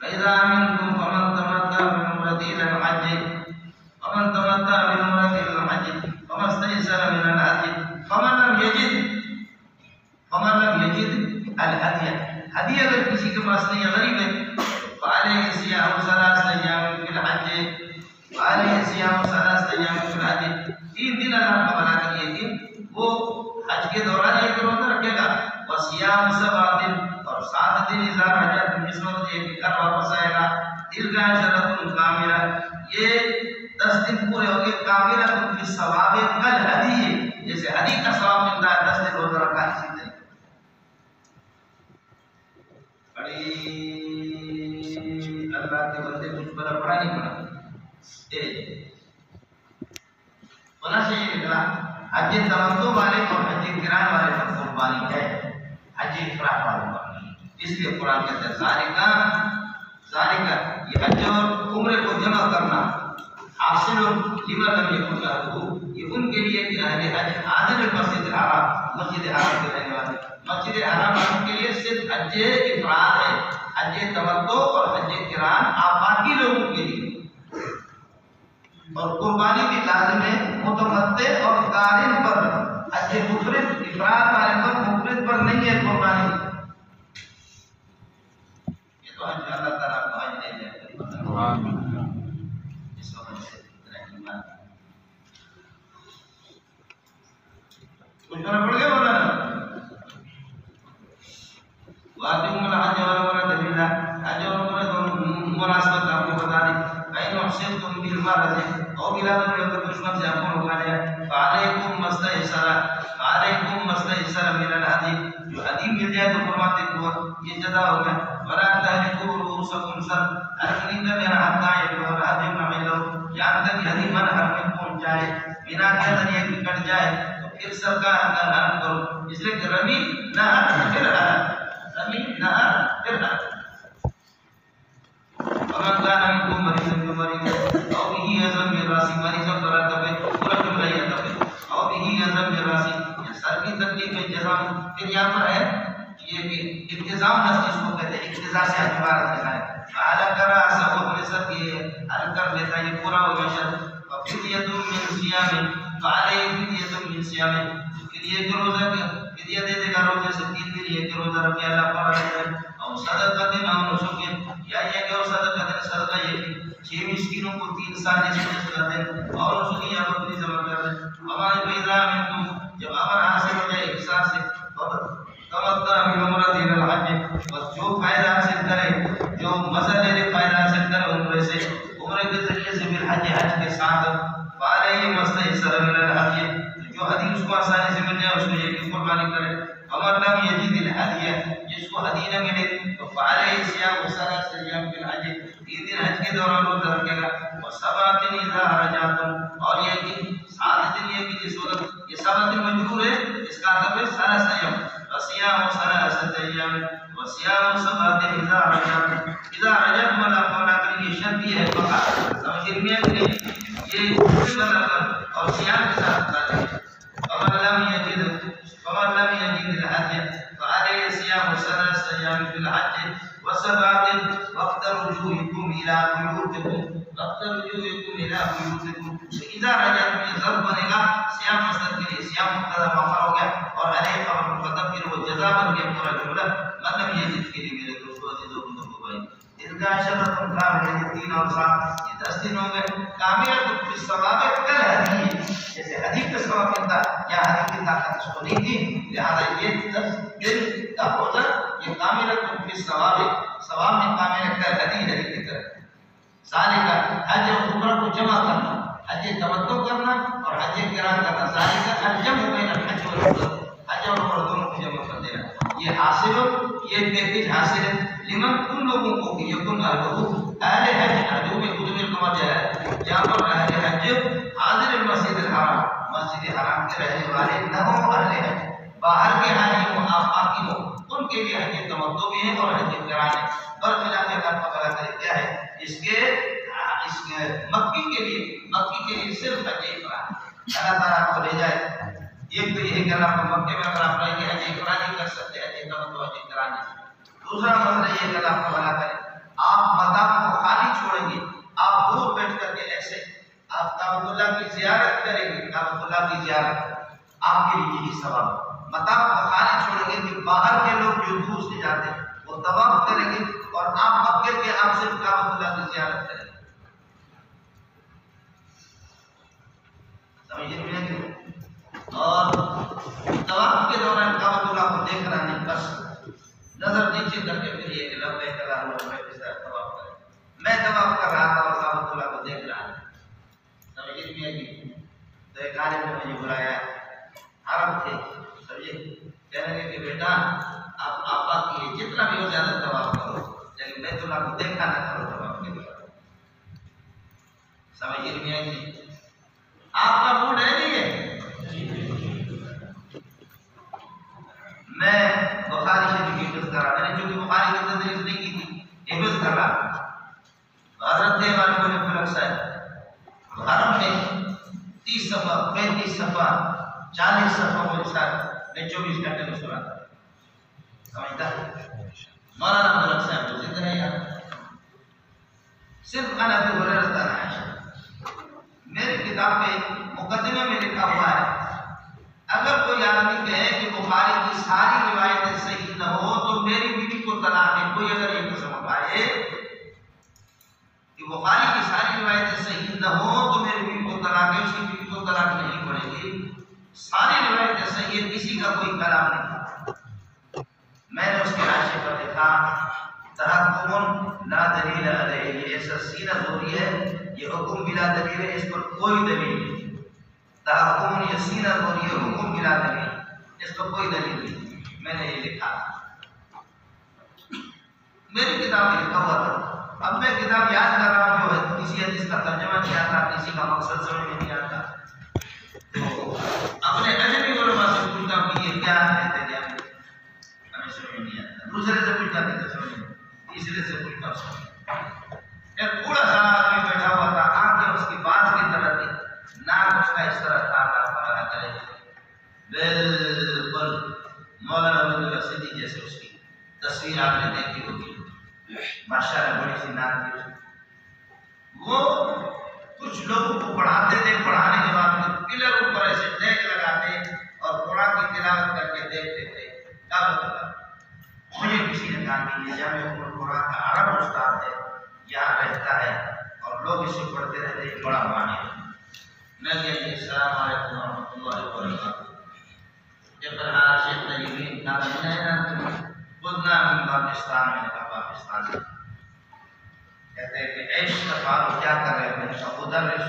فإذا منكم فمن تمتع بعمرة إلى الحج فمن تمتع بعمرة إلى الحج فما استيسر من الهدي فمن لم يجد الهدي. ہدی اگر کسی کے پاس نہیں ہے، غریب ہے، فعليه صيام 3 أيام في الحج. فعليه صيام 3 أيام في الحج. 3 دن اللہ کا بنا کر یہ کہ وہ حج کے دوران یہ روزہ رکھے گا. وصيام 7 دن اور 7 دن اذا رجعتم جس وقت یہ کر واپس آئے گا. تلك عشرة كاملة. یہ 10 دن پورے ہو گئے. کاملة فی الثواب کالہدی. جیسے ہدی کا ثواب ملتا ہے 10 دن روزہ رکھا اسی طرح. اللہ کے بندے کچھ بڑا پڑا نہیں پڑا. ہونا سے یہ نکلا حج تمتع والے اور حج قران والے پر قربانی ہے، حج افراد والے پر نہیں. اس لیے قرآن کہتا ہے ذالک یہ حج اور عمرے کو جمع کرنا حاصل لمن لم یکن له. یہ ان کے لیے کہ اہل حج حاضر مسجد الحرام، مسجد حرام کے رہنے والے. مسجد حرام کے لیے صرف حج افراد ہے. حج تمتع اور حج قران آفاقی لوگوں کے لیے. اور قربانی بھی لازم ہے متمتع اور قارن پر. حج مفرد افراد والے پر، مفرد پر نہیں ہے قربانی. یہ تو حج اللہ تعالیٰ کو حج دے جائے. آمین. اس وقت سے اتنا کچھ بنا پڑ گیا مولانا. واقعی الحج والعمرة لله. حج اور عمرہ دونوں مناسبت آپ کو بتا دیں. فإن أحصرتم بالمرض أو بلا ضرورة دشمن سے آپ کو روکا گیا. فعليكم ما استيسر من الهدي. جو ہدی مل جائے تو فرماتے ہیں یہ جزا ہو گیا. ولا تهلكوا رؤوسكم سر ارکھنی کر لینا حتى يبلغ الهدي محله. یہاں تک ہدی منحر میں پہنچ جائے، بنا کے ذریعے بھی کٹ جائے تو پھر سر کا حرم کرو. اس لیے کہ رمی نہر پھر حرم، رمی نہر پھر حرم. ومن كان منكم مريضا أو به أذى من رأسه مريضا فلا تبع پورا جملہ یہ تبع أو به أذى من رأسه. سر کی تکلیف میں جزام. پھر یہاں پر ہے یہ کہ التزام نفس اس کو کہتے ہیں. اقتضاء سے عبارت لکھا ہے. فعلى كراسه اپنے سر کی حل کر لیتا ہے، یہ پورا ہو گیا شرط. ففدية من صيام فعليه فدية من صيام. فدیہ کے روزہ فدیہ دے دے گا روزے سے 3 دن یہ کہ روزہ رکھے اللہ پر ہے. اور صدقہ دن اور نسک یا یہ کہ صدقہ دن صدقہ یہ کہ 6 مسکینوں کو 3 سال نصف کر دیں اور نسک یا بکری ذبح کر دیں. ہمارے پیدا منکم جب امر حاصل ہو جائے ایک ساتھ سے تمتع بعمرہ الى الحج. بس جو فائدہ حاصل کرے، جو مزہ لے لے فائدہ حاصل کرے عمرے سے، عمرے کے ذریعے سے پھر حج کے ساتھ فعليه ما استيسر من الهدي. جو ہدی اس کو آسانی سے مل جائے اس کو یہ قربانی کرے. ومن لم يجد الهدي جس کو ہدی نہ ملے تو فعليه صيام 3 أيام في الحج. 3 دن حج کے دوران روزہ رکھے گا. و7 إذا رجعتم. اور یہ کہ 7 دن یہ کہ جس وقت یہ 7 دن مجرور ہے اس کا مطلب ہے 3 أيام. وصيام 3 أيام وصيام 7 إذا رجعتم. اذا رجعتم ولا کر یہ شرط یہ ہے فقط سمجھ میں یہ اور صيام کے ساتھ بتا دیں. ومن لم يجد الهدي فعليه صيام 3 أيام في الحج و7 وقت رجوعكم إلى بيوتكم. وقت رجوعكم إلى بيوتكم. إذا رجعتم ضرب بنے گا صيام مصدر کے لیے صيام مبتدا مؤخر ہو گیا اور علیہ خبر مقدم پھر وہ جزا بن گیا پورا جملہ. من لم يجد کے لیے میرے دوستو عزیزو بزرگو بھائی ان کا شرط کامل ہے 3 اور 7 یہ 10 دن ہو گئے. کامل تو ثواب کل ہدی جیسے حدیث کا ثواب ملتا یا حدیث کی طاقت اس کو نہیں تھی لہذا یہ 10 دن کا روزہ یہ کامل تو ثواب میں کامل کر ہدی کی طرح. سالے کا حج اور عمرہ کو جمع کرنا، حج تمتع کرنا اور حج قران کرنا. سالے کا الجمع بین الحج والعمرہ، حج اور عمرہ دونوں کو جمع کر دینا. یہ حاصل یہ پیکج حاصل ہے لمن ان لوگوں کو کہ یکن اہل حج حجوں میں خود میں کما جائے جہاں پر اہل حج حاضر المسجد الحرام مسجد حرام کے رہنے والے نہ ہوں. اہل حج باہر کے حاجی ہوں آفاقی ہوں ان کے لیے حج تمتع بھی ہے اور حج قران ہے. اور خلاف اللہ تعالیٰ کرے کیا ہے اس مکی کے لیے صرف حج افراد اللہ تعالیٰ آپ کو لے جائے. ایک تو یہ کہ آپ کو مکے میں اگر آپ رہیں گے حج افراد نہیں کر سکتے, حج تمتع حج قران. دوسرا مسئلہ یہ کہ اللہ آپ کو بنا کرے آپ مطاف کو خالی چھوڑیں گے, آپ دور بیٹھ کر کے ایسے آپ کعبۃ اللہ کی زیارت کریں گے, کعبۃ اللہ کی زیارت آپ کے لیے یہی ثواب. مطاف کو خالی چھوڑیں گے کہ باہر کے لوگ جو دور سے جاتے ہیں وہ طواف کریں گے اور آپ مکے کے آپ صرف کعبۃ اللہ کی زیارت کریں گے. سمجھے؟ اور طواف کے دوران کعبۃ اللہ کو دیکھ رہا نہیں, بس نظر نیچے کر کے پھر یہ کہ لبیک اللہم لبیک اس طرح طواف کریں. میں طواف کر رہا تھا اور کعبۃ اللہ کو دیکھ رہا تھا. سمجھے میاں جی؟ تو ایک عالم نے مجھے بلایا, عرب تھے, سمجھے, کہنے لگے کہ بیٹا آپ آقا کی جتنا بھی ہو زیادہ طواف کرو لیکن بیت اللہ کو دیکھا نہ کرو طواف کے دوران. سمجھے میاں جی؟ آپ کا موڈ ہے نہیں ہے. میں بخاری شریف کی حفظ کر رہا, میں نے چونکہ بخاری کی تدریس نہیں کی تھی, حفظ کر رہا. حضرت امام ابن فلک صاحب حرم میں 30 صفحہ 35 صفحہ 40 صفحہ میرے ساتھ میں 24 گھنٹے میں سنا تھا. سمجھتا ہے مولانا فلک صاحب تو زندہ ہے یار. صرف انا ابی ہریرہ رضی اللہ عنہ میری کتاب میں مقدمے میں لکھا ہوا ہے, اگر کوئی آدمی کہے کہ بخاری کی ساری روایتیں صحیح نہ ہو تو میری بیوی کو طلاق ہے. کوئی اگر یہ قسم اٹھائے کہ بخاری کی ساری روایتیں صحیح نہ ہو تو میری بیوی کو طلاق ہے, اس کی بیوی کو طلاق نہیں پڑے گی. ساری روایتیں صحیح ہے, کسی کا کوئی کلام نہیں. میں نے اس کے حاشیے پر لکھا تحکم لا دلیل علیہ, یہ ایسا سینہ زوری ہے, یہ حکم بلا دلیل ہے, اس پر کوئی دلیل نہیں. تحکم یہ سینہ زوری ہے, حکم بلا دلیل, اس پر کوئی دلیل نہیں. میں نے یہ لکھا, میری کتاب میں لکھا ہوا تھا. اب میں کتاب یاد کر رہا ہوں, جو ہے کسی حدیث کا ترجمہ نہیں آتا, کسی کا مقصد سمجھ میں نہیں آتا, تو اپنے اجنبی علماء سے پوچھتا ہوں کہ یہ کیا کہتے ہیں, ہمیں سمجھ نہیں آتا. دوسرے سے پوچھتا نہیں سمجھ, تیسرے سے پوچھتا ہوں. ایک بوڑھا سا آدمی بیٹھا ہوا تھا, آنکھیں اس کی بات کی طرح تھی, ناک اس کا اس طرح تھا, اللہ کرے بالکل مولانا عبد اللہ سیدھی جیسے اس کی تصویر آپ نے دیکھی ہوگی, ماشاءاللہ بڑی سی ناک تھی. وہ کچھ لوگوں کو پڑھاتے تھے, پڑھانے کے بعد پلر اوپر ایسے ٹیک لگاتے اور قرآن کی تلاوت کر کے دیکھتے تھے. کیا بتا, مجھے کسی نے کہا کہ یہ جامع القرآن کا عرب استاد ہے, یہاں رہتا ہے اور لوگ اسے پڑھتے رہتے ہیں, بڑا معنی ہے. میں کہا جی السلام علیکم ورحمۃ اللہ وبرکاتہ. جب برحال شیخ تجیبین نام ہے بدنا من پاکستان, میں نے کہا پاکستان سے. کہتے ہیں کہ عیش تفارو کیا کر رہے ہیں, میں نے کہا ادرس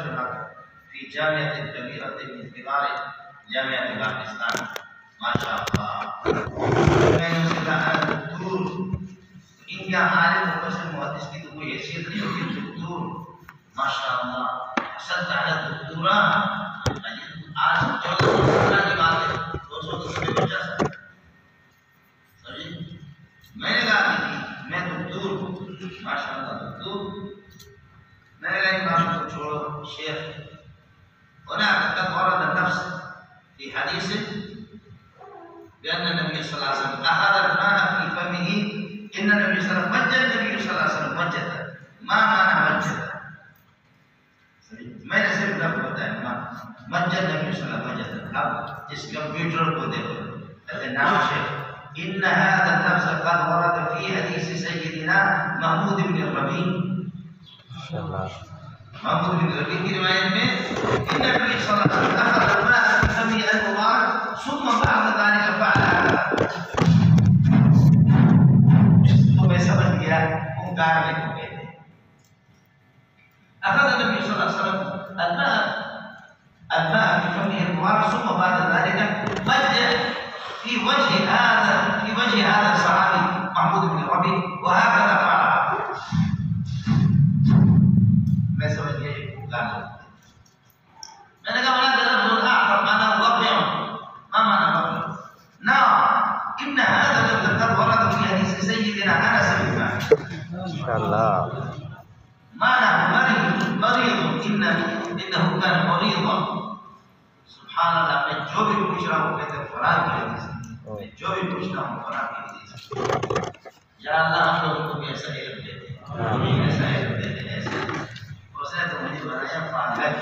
فی جامعۃ کبیرۃ من کبار جامعۃ پاکستان. ماشاء اللہ. میں نے اسے کہا دکتور, ان کا عالم مفسر محدث کی تو کوئی حیثیت نہیں ہوتی, دکتور ماشاء اللہ حسد تعالیٰ دکتورا. آج 1400 کی بات ہے, 210 میں بچا سکتا. میں نے کہا کہ میں دکتور, ماشاء اللہ دکتور. میں نے کہا بات کو چھوڑو شیخ, هناك قد ورد النفس في حديث بأن النبي صلى الله عليه وسلم أخذ الماء في فمه, إن النبي صلى الله عليه وسلم مجد النبي صلى الله عليه وسلم مجد, ما معنى مجد؟ میں نے صرف لفظ بتایا مجد النبي صلى الله عليه وسلم. اب جس کمپیوٹر کو دیکھو کہتے نام شیخ, إن هذا اللفظ قد ورد في حديث سيدنا محمود بن الربيع. محمود بن الربيع کی روایت میں إن النبي صلى الله عليه وسلم أخذ الماء في فمه المبارك ثم بعد ذلك فعل هذا. تو میں سمجھ گیا انکار میں ہو گئے تھے. أخذ النبي صلى الله عليه وسلم الماء في فمه المبارك ثم بعد ذلك مد في وجه هذا الصحابي محمود بن الربيع وهكذا فعل. میں سمجھ گیا یہ انکار. میں نے کہا ولا تلفظ آخر معنى وقع, ما معنى وقع؟ نعم إن هذا اللفظ قد ورد في حديث سيدنا أنس بن مالك. ما شاء الله. معنى إنه كان مريضا. سبحان اللہ، میں جو بھی پوچھ رہا ہوں کہتے ہیں فلاں کی وجہ سے، میں جو بھی پوچھ رہا ہوں فلاں کی وجہ سے. یا اللہ ہم لوگوں کو بھی ایسا علم دے دے، ایسا علم دے دے. ایسے اس نے تو مجھے بنایا پاگل.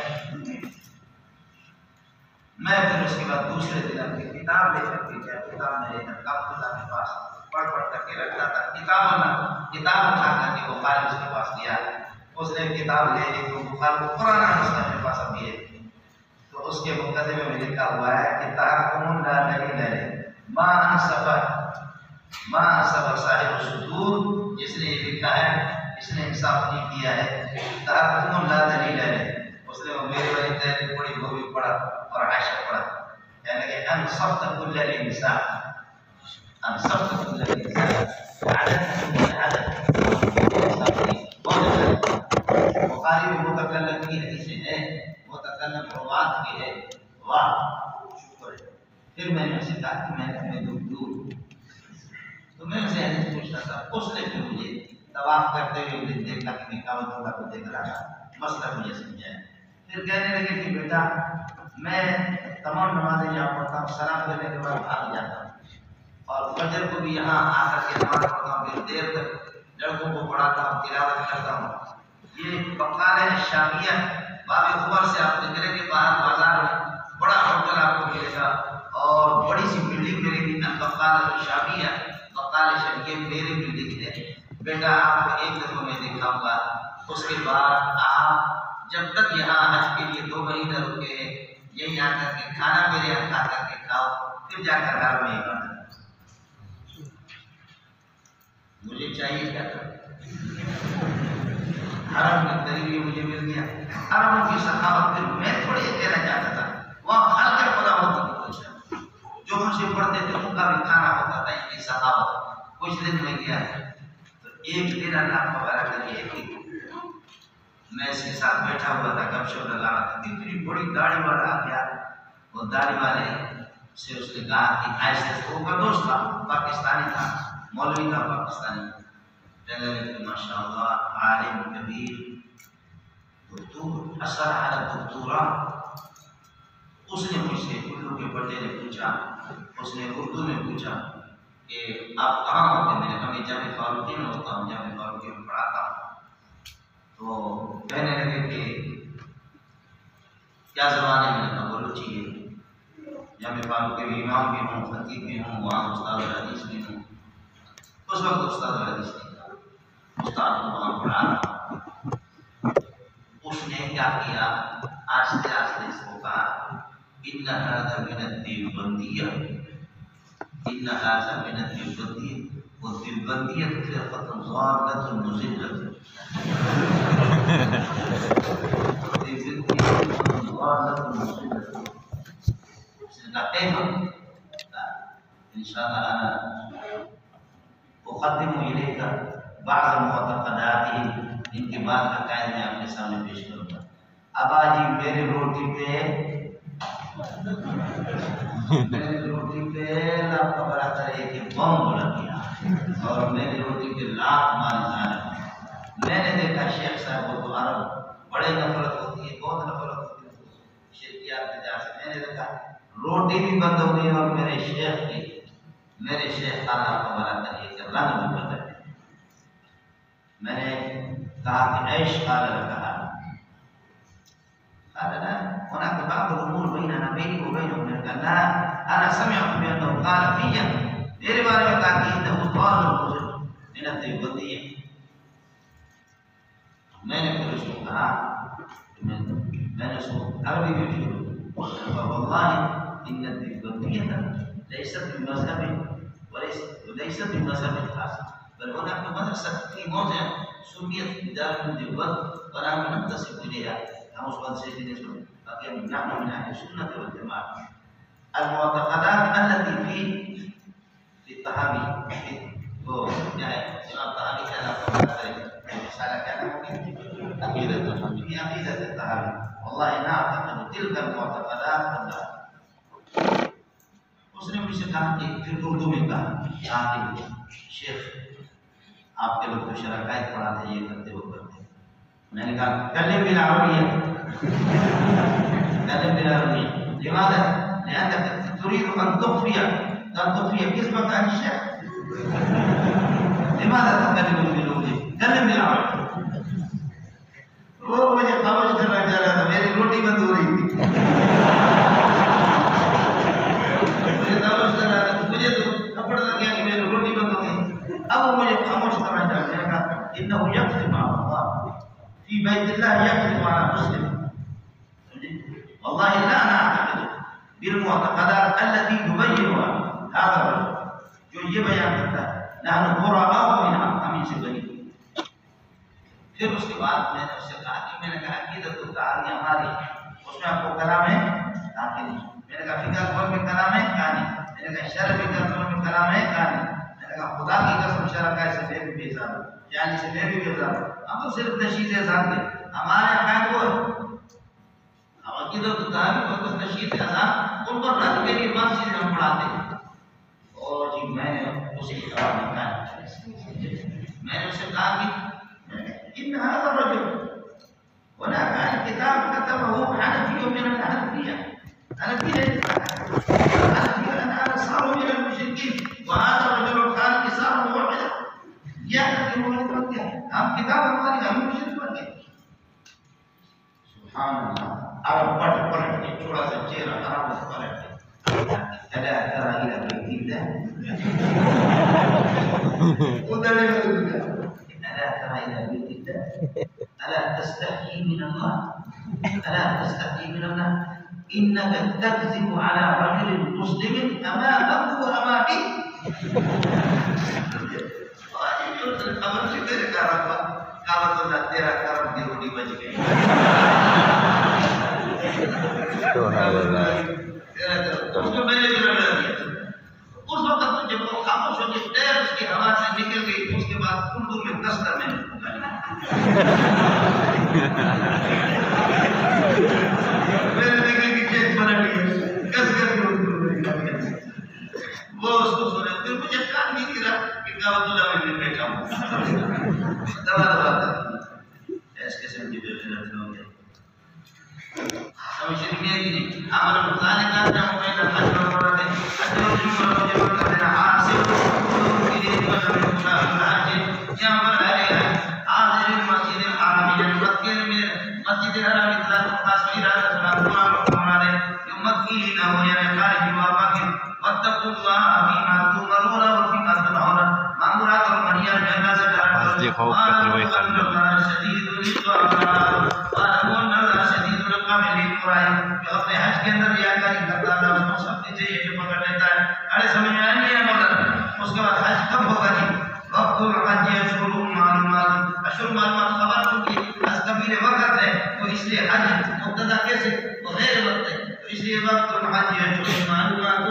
میں پھر اس کے بعد دوسرے دن اپنی کتاب لے کر کے کیا کتاب میں لے کر اللہ کے پاس پڑھ کر کے رکھتا تھا. کتاب اٹھا کر کے بخاری اس کے پاس گیا. اس نے کتاب لے لی تو بخاری پرانا نسخہ میرے پاس ابھی ہے. تو اس کے مقدمے میں لکھا ہوا ہے کہ تحکم لا دلیل ہے ما انصف صاحب الصدور. جس نے یہ لکھا ہے اس نے انصاف نہیں کیا ہے. تحکم لا دلیل ہے. اس نے وہ میرے والی تحریر پڑھی، وہ بھی پڑھا اور عائشہ پڑھا. یعنی کہ انصفت کل الانسان، انصفت کل الانسان عدد بخاری میں متکلم کی حدیثیں ہیں، متکلم روات کی ہے. واہ شکر ہے. پھر میں نے اسے کہا کہ میں نے تمہیں دور تو میں اسے حدیث پوچھنا تھا. اس نے پھر مجھے طواف کرتے ہوئے مجھے دیکھا کہ میں کعبۃ اللہ کو دیکھ رہا تھا، مسئلہ مجھے سمجھایا. پھر کہنے لگے کہ بیٹا میں تمام نمازیں یہاں پڑھتا ہوں، سلام دینے کے بعد بھاگ جاتا ہوں، اور فجر کو بھی یہاں آ کر کے نماز پڑھتا ہوں، پھر دیر تک لڑکوں کو پڑھاتا ہوں، تلاوت کرتا ہوں. یہ بقال ہے شامیہ. باب عمر سے آپ نکلیں گے باہر بازار میں بڑا ہوٹل آپ کو ملے گا اور بڑی سی بلڈنگ ملے گی. بقال شامیہ، بقال شامیہ میری بلڈنگ ہے. بیٹا آپ کو ایک دفعہ میں دکھاؤں گا، اس کے بعد آپ جب تک یہاں حج کے لیے 2 مہینے رکے ہیں یہیں آ کر کے کھانا میرے یہاں کھا کر کے کھاؤ، پھر جا کر گھر میں کرنا. مجھے چاہیے کیا کرنا؟ حرم کی قریبی مجھے مل گیا. حرم کی سخاوت پھر میں تھوڑی کہنا چاہتا تھا، وہاں ہر کے خدا ہوتی ہے. جو مجھ سے پڑھتے تھے ان کا بھی کھانا ہوتا تھا. ان کی سخاوت کچھ دن میں گیا تو ایک دن اللہ کو بارہ کریے کہ میں اس کے ساتھ بیٹھا ہوا تھا، گپ شپ لگا رہا تھا. اتنی بڑی داڑھی والا آ گیا. وہ داڑھی والے سے اس نے کہا کہ ایسے وہ کا دوست تھا، پاکستانی تھا، مولوی تھا پاکستانی. کہنے لگے کہ ماشاء اللہ عالم کبیر دکتور اثر علی دکتورا. اس نے مجھ سے اردو کے پڑھنے نے پوچھا، اس نے اردو میں پوچھا کہ آپ کہاں ہوتے ہیں؟ میں نے کہا میں جامع فاروقی میں ہوتا ہوں، جامع فاروقی میں پڑھاتا ہوں. تو کہنے لگے کہ کیا زبان ہے؟ میں نے کہا بلوچی ہے. جامع فاروقی میں امام بھی ہوں، خطیب بھی ہوں، وہاں استاد الحدیث بھی ہوں. اس وقت استاد الحدیث نہیں تھا، استاد کو وہاں پڑھا رہا. اس نے کیا کیا؟ آہستہ آہستہ اس کو کہا ان هذا من الدیوبندیہ، ان هذا من الدیوبندیہ. والدیوبندیہ فرقة ضالة مضلة. ان شاء الله انا اقدم اليك بعض معتقداتهم. ان کے بعد عقائد میں آپ کے سامنے پیش کروں گا. ابا جی میری روٹی پہ آپ کا بڑا طرح کہ بم بڑھ گیا اور میری روٹی پہ لاکھ مال جانا. میں نے دیکھا شیخ صاحب وہ تو عرب بڑے نفرت ہوتی ہے، بہت نفرت ہوتی ہے شرکیات میں جا سے. میں نے دیکھا روٹی بھی بند ہو گئی اور میرے شیخ خانہ کا بڑا طریقے کہ رنگ بھی بدل گئے. میں نے کہا کہ عیش قال کہا هناك بعض الامور بيننا بيني وبينهم. من قال لا انا سمعت بانه قال فيا میرے بارے میں کہا کہ انه ضال مضل من الدیوبندیہ. میں نے پھر اس کو کہا میں نے اس کو عربی میں شروع والله ان الدیوبندیہ ليست بمذهب وليست بمذهب خاص بل هناك مدرسة في موضع سميت بدار الديوبند ونحن ننتسب اليها. ہم اس وقت سے باقی ہم نحن من اهل السنة والجماعة. المعتقدات التي في الطحاوي وہ کیا ہے امام طحاوی کا نام ہے رسالہ کیا نام ہے عقیدۃ الطحاوی. في عقیدۃ الطحاوی والله نعتقد تلك المعتقدات كلها. اس نے مجھ سے کہا کہ پھر اردو میں کہا کہ شیخ آپ کے لوگ تو شرکائت پڑھاتے یہ کرتے وہ کرتے. میں نے کہا کلم بالعربیہ لماذا؟ لأنك تريد أن تخفي كذبك عن الشيخ. لماذا تتكلم باللغة؟ تكلم بالعربي. وہ مجھے خاموش کرنا چاہ رہا تھا، میری روٹی بند ہو رہی تھی. مجھے خاموش کر رہا تھا، مجھے تو تھپڑ لگ گیا کہ میری روٹی بند ہو گئی. اب وہ مجھے خاموش کرنا چاہ رہا تھا. إنه يكذب على الله في بيت الله، يكذب على مسلم. والله لا نعتقد بالمعتقدات التي يبينها هذا الرجل. جو یہ بیان کرتا ہے نحن براء منها، ہم ان سے بری. پھر اس کے بعد میں نے اس سے کہا کہ میں نے کہا عقیدت الطحاوی ہماری، اس میں آپ کو کلام ہے داخل نہیں. میں نے کہا فقہ قول میں کلام ہے کہانی. میں نے کہا شرع فقہ قول میں کلام ہے کہانی. میں نے کہا خدا کی قسم شرع کا اسے لے بھی بیزار، یعنی سے لے بھی بیزار. ہم تو صرف تشہیر اذان کے ہمارے عقائد کو عقیدت الطحاوی کو تشہیر اذان ان پر رد کے لیے مسجد میں ہم پڑھاتے ہیں. اور جی میں نے اسی کی جواب نکالا. میں نے اسے کہا کہ ان هذا الرجل هناك الكتاب كتبه حنفي من الحنفية. حنفية الآن صاروا من المشركين، وهذا الرجل قال صار موحدا. يعني ہم کتاب ہماری ہم مشرک بن گئے. سبحان اللہ. عرب پلٹ کے تھوڑا سا چہرہ عرب پلٹ کے ألا ترى إلى بيت الله؟ ألا ترى إلى بيت الله؟ ألا تستحي من الله؟ ألا تستحي من الله؟ إنك تكذب على رجل مسلم أمامه وأمامه. خبر سے تیرے کارم تو نہ تیرا کارم کی روٹی بچ گئی. اس کو میں نے بھی رڑا دیا. اس وقت جب وہ خاموش ہو گئی، ٹیر اس کی ہوا سے نکل گئی. اس کے بعد اردو میں دستر میں نے میرے نکل کی کیس پلٹ گئی. کس کر کے وہ اس کو سنے. پھر مجھے کان نہیں گرا کہ کعبۃ اللہ میں بیٹھا ہوں. دبا اس قسم کی بے غیرت ہو گئی. سمجھ نہیں کہ عمل خدا نے کہا تھا میں نے حج کرنا ہے. حج اور مجھے کرنا حاصل کی لیے کرنا ہے. یہاں پر ہے حاضر مسجد الحرام مسجد الحرام اطلاع خاص ارادہ سلام ہمارے امت کی نہ ہو یا خارج و باقی واتقوا الله فيما تؤمرون وفيما تنهون. مامورات اور منہیات میں اللہ سے ڈرو. یہ خوف کا تلوی خالد شدید العقاب وأن الله شدید العقاب. جو اپنے حج کے اندر ریاکاری کرتا تھا اس کو سب چاہیے کہ پکڑ لیتا ہے. ارے سمجھ میں آ نہیں ہے مگر اس کے بعد حج کب ہوگا جی؟ وقت الحج اشہر معلومات. اشہر معلومات خبر چونکہ از کبیر وقت ہے تو اس لیے حج مبتدا کیسے غیر وقت ہے تو اس لیے وقت الحج اشہر معلومات.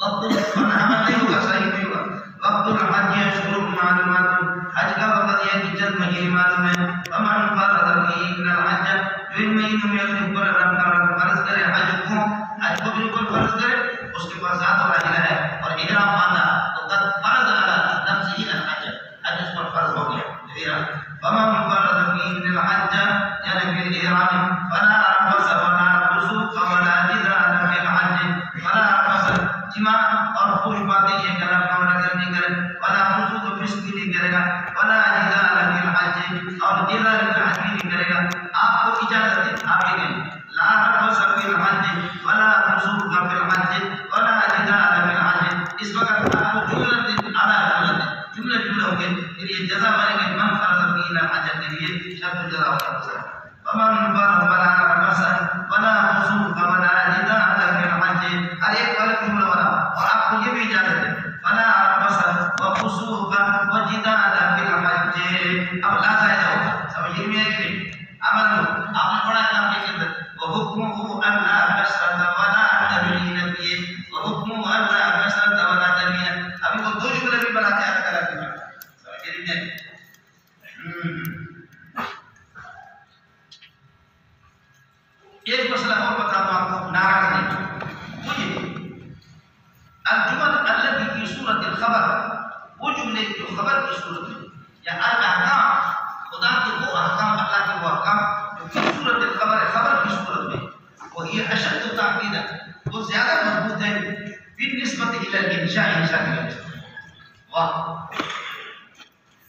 وقت منحمل نہیں ہوگا، صحیح نہیں ہوگا. وقت الحج اشہر معلومات. حج کا وقت یہ کہ چند مہینے معلوم ہے. فمن فرض فیہن الحج، جو ان مہینوں میں اپنے اوپر رب فرض کرے حج کو بالکل فرض کرے اس کے پاس ذات واجب ہے اور احرام باندھا تو قد فرض علی نفسه الحج، حج اس پر فرض ہو گیا. فمن فرض فیہن الحج یعنی فی الاحرام فلا رفث ولا فسوق ولا جدال فی الحج. فلا رفث جماع اور فحش باتیں یہ کلام کا اگر نہیں کرے. ولا فسوق فسق نہیں کرے گا. ولا جدال فی الحج اور جدال فی الحج نہیں کرے گا. آپ کو اجازت ہے، آپ کہیں لا رفث فی الحج ولا فسوق فی الحج ولا جدال فی الحج. اس وقت آپ کو جملہ ہو گئے پھر یہ جزا بنے گی. من فرض فیہن الحج کے لیے شرط جزا ہوگا. فمن فرض ولا رفث ولا فسوق ولا جدال فی الحج. ہر ایک والے جملہ بنا اور آپ کو یہ بھی اجازت ہے فلا رفث وفسوق وجدال فی الحج. اب لا زائدہ ہوگا. سمجھ میں ہے کہ نہیں؟ عمل آپ نے پڑھا کام کے اندر وحکمہ اللہ کثرت ولا تبیین فیہ. وحکمہ اللہ کثرت ولا تبیین. ابھی وہ دو جملے بھی بناتے ہیں الگ الگ جملے. سمجھ رہے ہیں؟ ایک مسئلہ اور بتا دوں آپ کو ناراض نہیں. وہ یہ الجمل التي في سورة الخبر، وہ جملے جو خبر کی صورت میں یا الاحکام خدا کے وہ احکام، اللہ کے وہ احکام جو کہ صورت الخبر خبر کی صورت میں وہ یہ اشد تاکید ہے. بالنسبة إلى الإنشاء إنشاء الإنشاء. واہ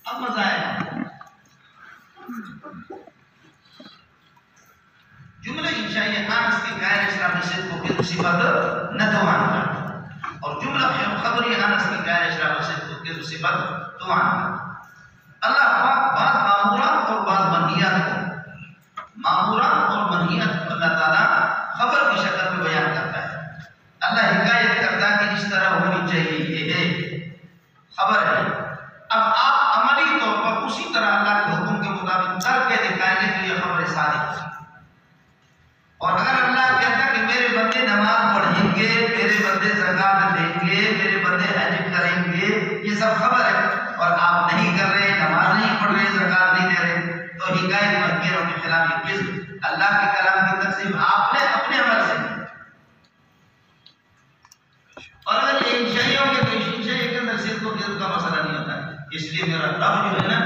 اب مزہ آئے گا. جملہ انشائیہ آنس کی غیر اشراف صدق کو کس صفت نہ توان کرتا اور جملہ خبری آنس کی غیر اشراف صدق کو کس صفت توان کرتا. اللہ پاک بعض معمورات اور بعض منہیات کو اللہ تعالیٰ خبر کی شکل میں بیان کرتا ہے. اللہ حکایت کرتا ہے کہ اس طرح ہونی چاہیے، یہ ہے خبر ہے. اب آپ عملی طور پر اسی طرح اللہ کے حکم کے مطابق کر کے دکھائیں گے تو یہ خبر صادق ہے. اور اگر اللہ کہتا کہ میرے بندے نماز پڑھیں گے، میرے بندے زکات دیں گے، میرے بندے حج کریں گے، یہ سب خبر ہے، اور آپ نہیں کر رہے، نماز نہیں پڑھ رہے، زکات نہیں دے رہے، تو حکایت منکروں کے خلاف یہ کذب. اللہ کے کلام کی تقسیم آپ نے اپنے عمل سے کی. اور اگر یہ انشائیوں کے تو انشائیہ کے اندر صرف و کذب کا مسئلہ نہیں ہوتا ہے. اس لیے میرا رب جو ہے نا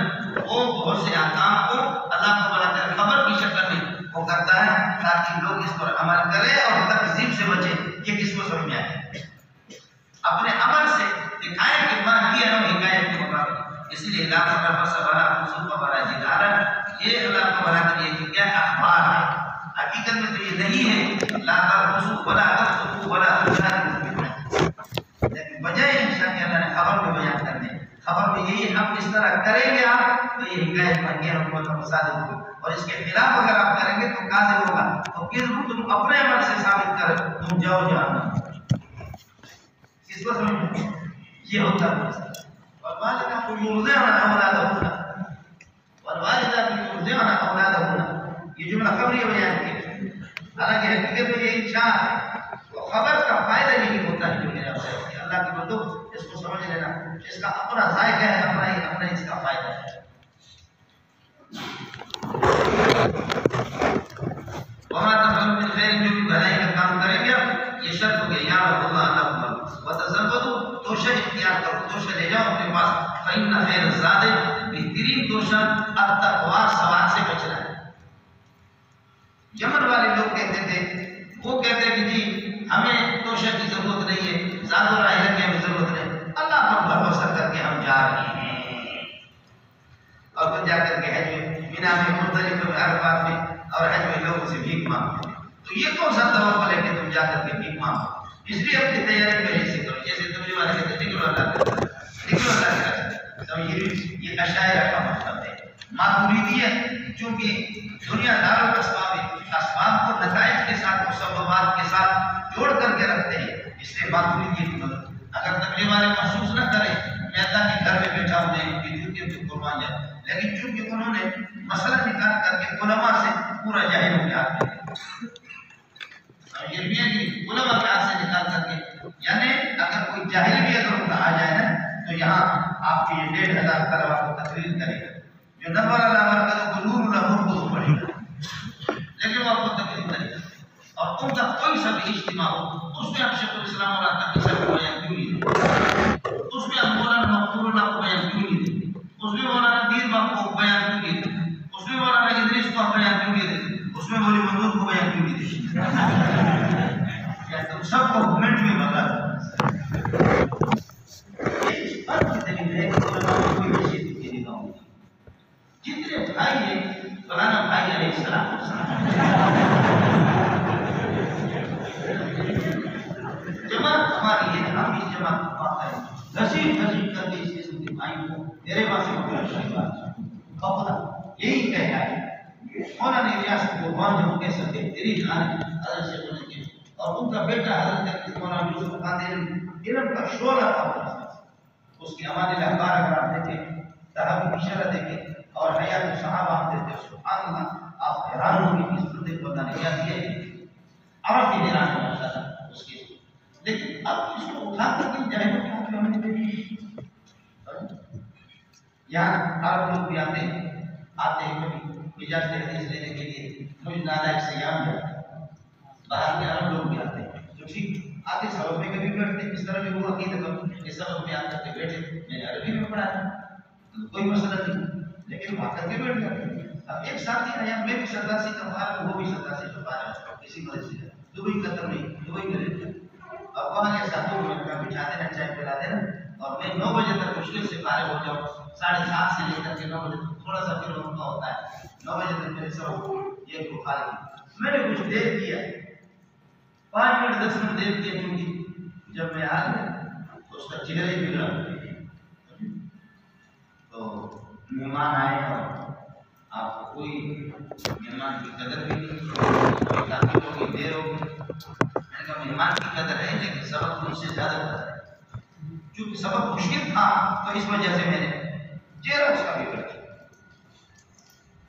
وہ بہت سے احکام کو اللہ کو بنا کر خبر کی شکل میں وہ کرتا ہے تاکہ لوگ اس پر عمل کریں اور تکذیب سے بچیں. یہ کس کو سمجھ میں آئے؟ اپنے عمل سے دکھائیں کہ ماں کیا ہے حکایت کے مطابق. اس لیے اللہ تعالیٰ فصبرا خصوص فبرا جدارا، یہ اللہ کو بنا کر یہ کیا اخبار ہے. حقیقت میں تو یہ نہیں ہے لا ترخصوا ولا تفسقوا ولا تجادلوا، لیکن بجائے انشاء کہ اللہ نے خبر کو بیان کرنے، خبر میں یہی ہم اس طرح کریں گے آپ تو یہ حکایت بن گیا حکومت مصادق ہوگی. اور اس کے خلاف اگر آپ کریں گے تو کاذب ہوگا. تو کذب تم اپنے عمل سے ثابت کر تم جاؤ جہنم. کس کو سمجھ یہ ہوتا ہے. والوالدات يرضعن اولادهن یہ جملہ خبری بیان کی. حالانکہ حقیقت میں یہ انشاء تو خبر کا فائدہ یہی ہوتا ہے جو میرے آپ سے اللہ کی بندو اس کو سمجھ لینا. اس کا اپنا ذائقہ ہے، اپنا اس کا فائدہ ہے. وما تفعلوا من خير، جو بھی بھلائی کا کام کریں گے یہ شرط ہو گیا یا اللہ اللہ وتزودوا، توشہ اختیار کرو، توشہ لے جاؤ اپنے پاس. فإن خیر الزاد، بہترین توشہ التقوی، سوال سے بچنا ہے. یمن والے لوگ کہتے تھے، وہ کہتے کہ جی ہمیں توشہ کی ضرورت نہیں ہے، زاد و راحلہ کی ہمیں ضرورت نہیں، اللہ پر بھروسہ کر کے ہم جا رہے ہیں. اور پھر جا کر کے حج میں مینا میں مختلف عرفات میں اور حج میں لوگوں سے بھیک مانگتے ہیں. تو یہ کون سا توقع ہے کہ تم جا کر کے بھیک مانگو؟ اس لیے اپنی تیاری پہلے سے کرو. جیسے تم جو والے کہتے نکلو اللہ کے راستے. یہ اشاعرہ کا مطلب ہے. ماتریدیہ چونکہ دنیا دار اسباب کو نتائج کے ساتھ مسببات کے ساتھ جوڑ کر کے رکھتے ہیں، اس لیے ماتریدیہ کی مدد. اگر تکلیف والے محسوس نہ کریں میں اللہ کے گھر میں بیٹھا ہوں کہ جوتے پہ قربان جائے، لیکن چونکہ انہوں نے مسئلہ نکال کر کے علماء سے پورا جاہل ہو گیا. علماء کے ہاتھ سے نکال کر کے، یعنی اگر کوئی جاہل بھی اگر ان کا آ جائے نا تو یہاں آپ کی یہ 1500 طلبہ کو تقریر کرے گا. جو نمبر اللہ مرکز کو نور الامور کو پڑھے گا، لیکن وہ آپ کو تقریر کرے گا. اور ان کا کوئی سا بھی اجتماع ہو اس میں آپ شیخ الاسلام اور تقی صاحب کو بیان کیوں نہیں دیں، اس میں آپ مولانا مقبول اللہ کو بیان کیوں نہیں دیں، اس میں مولانا دیر باپ کو بیان کیوں نہیں دیں، اس میں مولانا ادریس کو بیان کیوں نہیں دیں، اس میں مولی منظور کو بیان کیوں نہیں دیں. تم سب کو گورنمنٹ میں بتا دو. جتنے بھائی ہیں فلانا بھائی علیہ السلام جماعت ہماری ہے، ہم اس جماعت کو پاتا ہے گھسیٹ کر کے اس قسم کے بھائی کو میرے پاس یہی کہنا ہے. مولانا ریاست کو جو کیسے بہترین عالم حضرت شیخ الاسلام اور ان کا بیٹا حضرت مولانا یوسف قادری علم کا شعلہ تھا. اس کی ہمارے اخبار اگر آپ دیکھیں، صحابی کی شرح دیکھیں اور حیات الصحابہ آپ دیکھیں، سبحان اللہ آپ حیران ہوں گے اس بندے کو اللہ نے کیا دیا ہے. عرب بھی حیران ہے ماشاءاللہ اس کے. لیکن اب اس کو اٹھا کر کے جاہلوں کے ہاتھ میں ہم نے دے دی. یہاں عرب لوگ بھی آتے ہیں کبھی اجازت حدیث لینے کے لیے. مجھ نالائق سیام جاتا ہے، باہر کے عرب لوگ بھی آتے ہیں جو ٹھیک آتے سبب میں کبھی بیٹھتے اس طرح بھی وہ عقیدت اس سبب میں آ کر کے بیٹھے. میں نے عربی میں پڑھا ہے کوئی مسئلہ نہیں، لیکن وہ آ کر کے بیٹھ جاتے. اب ایک ساتھی آیا، میں بھی 87 کا پڑھا ہوں، وہ بھی 87 کا پڑھا ہے، کسی وجہ سے دبئی قطر میں دبئی میں رہتے ہیں. اب وہاں کے ساتھوں میں بٹھا دینا چائے پلا دینا اور میں 9 بجے تک مشکل سے فارغ ہو جاؤں 7:30 سے لے کر کے 9 بجے تک تھوڑا سا پھر وقت ہوتا ہے 9 بجے تک میرے سب یہ کو فارغ میں نے کچھ دیر کیا 5 منٹ 10 منٹ دیر کیا کیونکہ جب میں آ گیا تو اس کا چہرہ ہی بگڑا تو مہمان آئے اور آپ کو کوئی مہمان کی قدر بھی نہیں کافی ہوگی دیر ہوگی میں نے کہا مہمان کی قدر ہے لیکن سبق ان سے زیادہ قدر ہے چونکہ سبق مشکل تھا تو اس وجہ سے میں نے چہرہ اس کا بھی کر دیا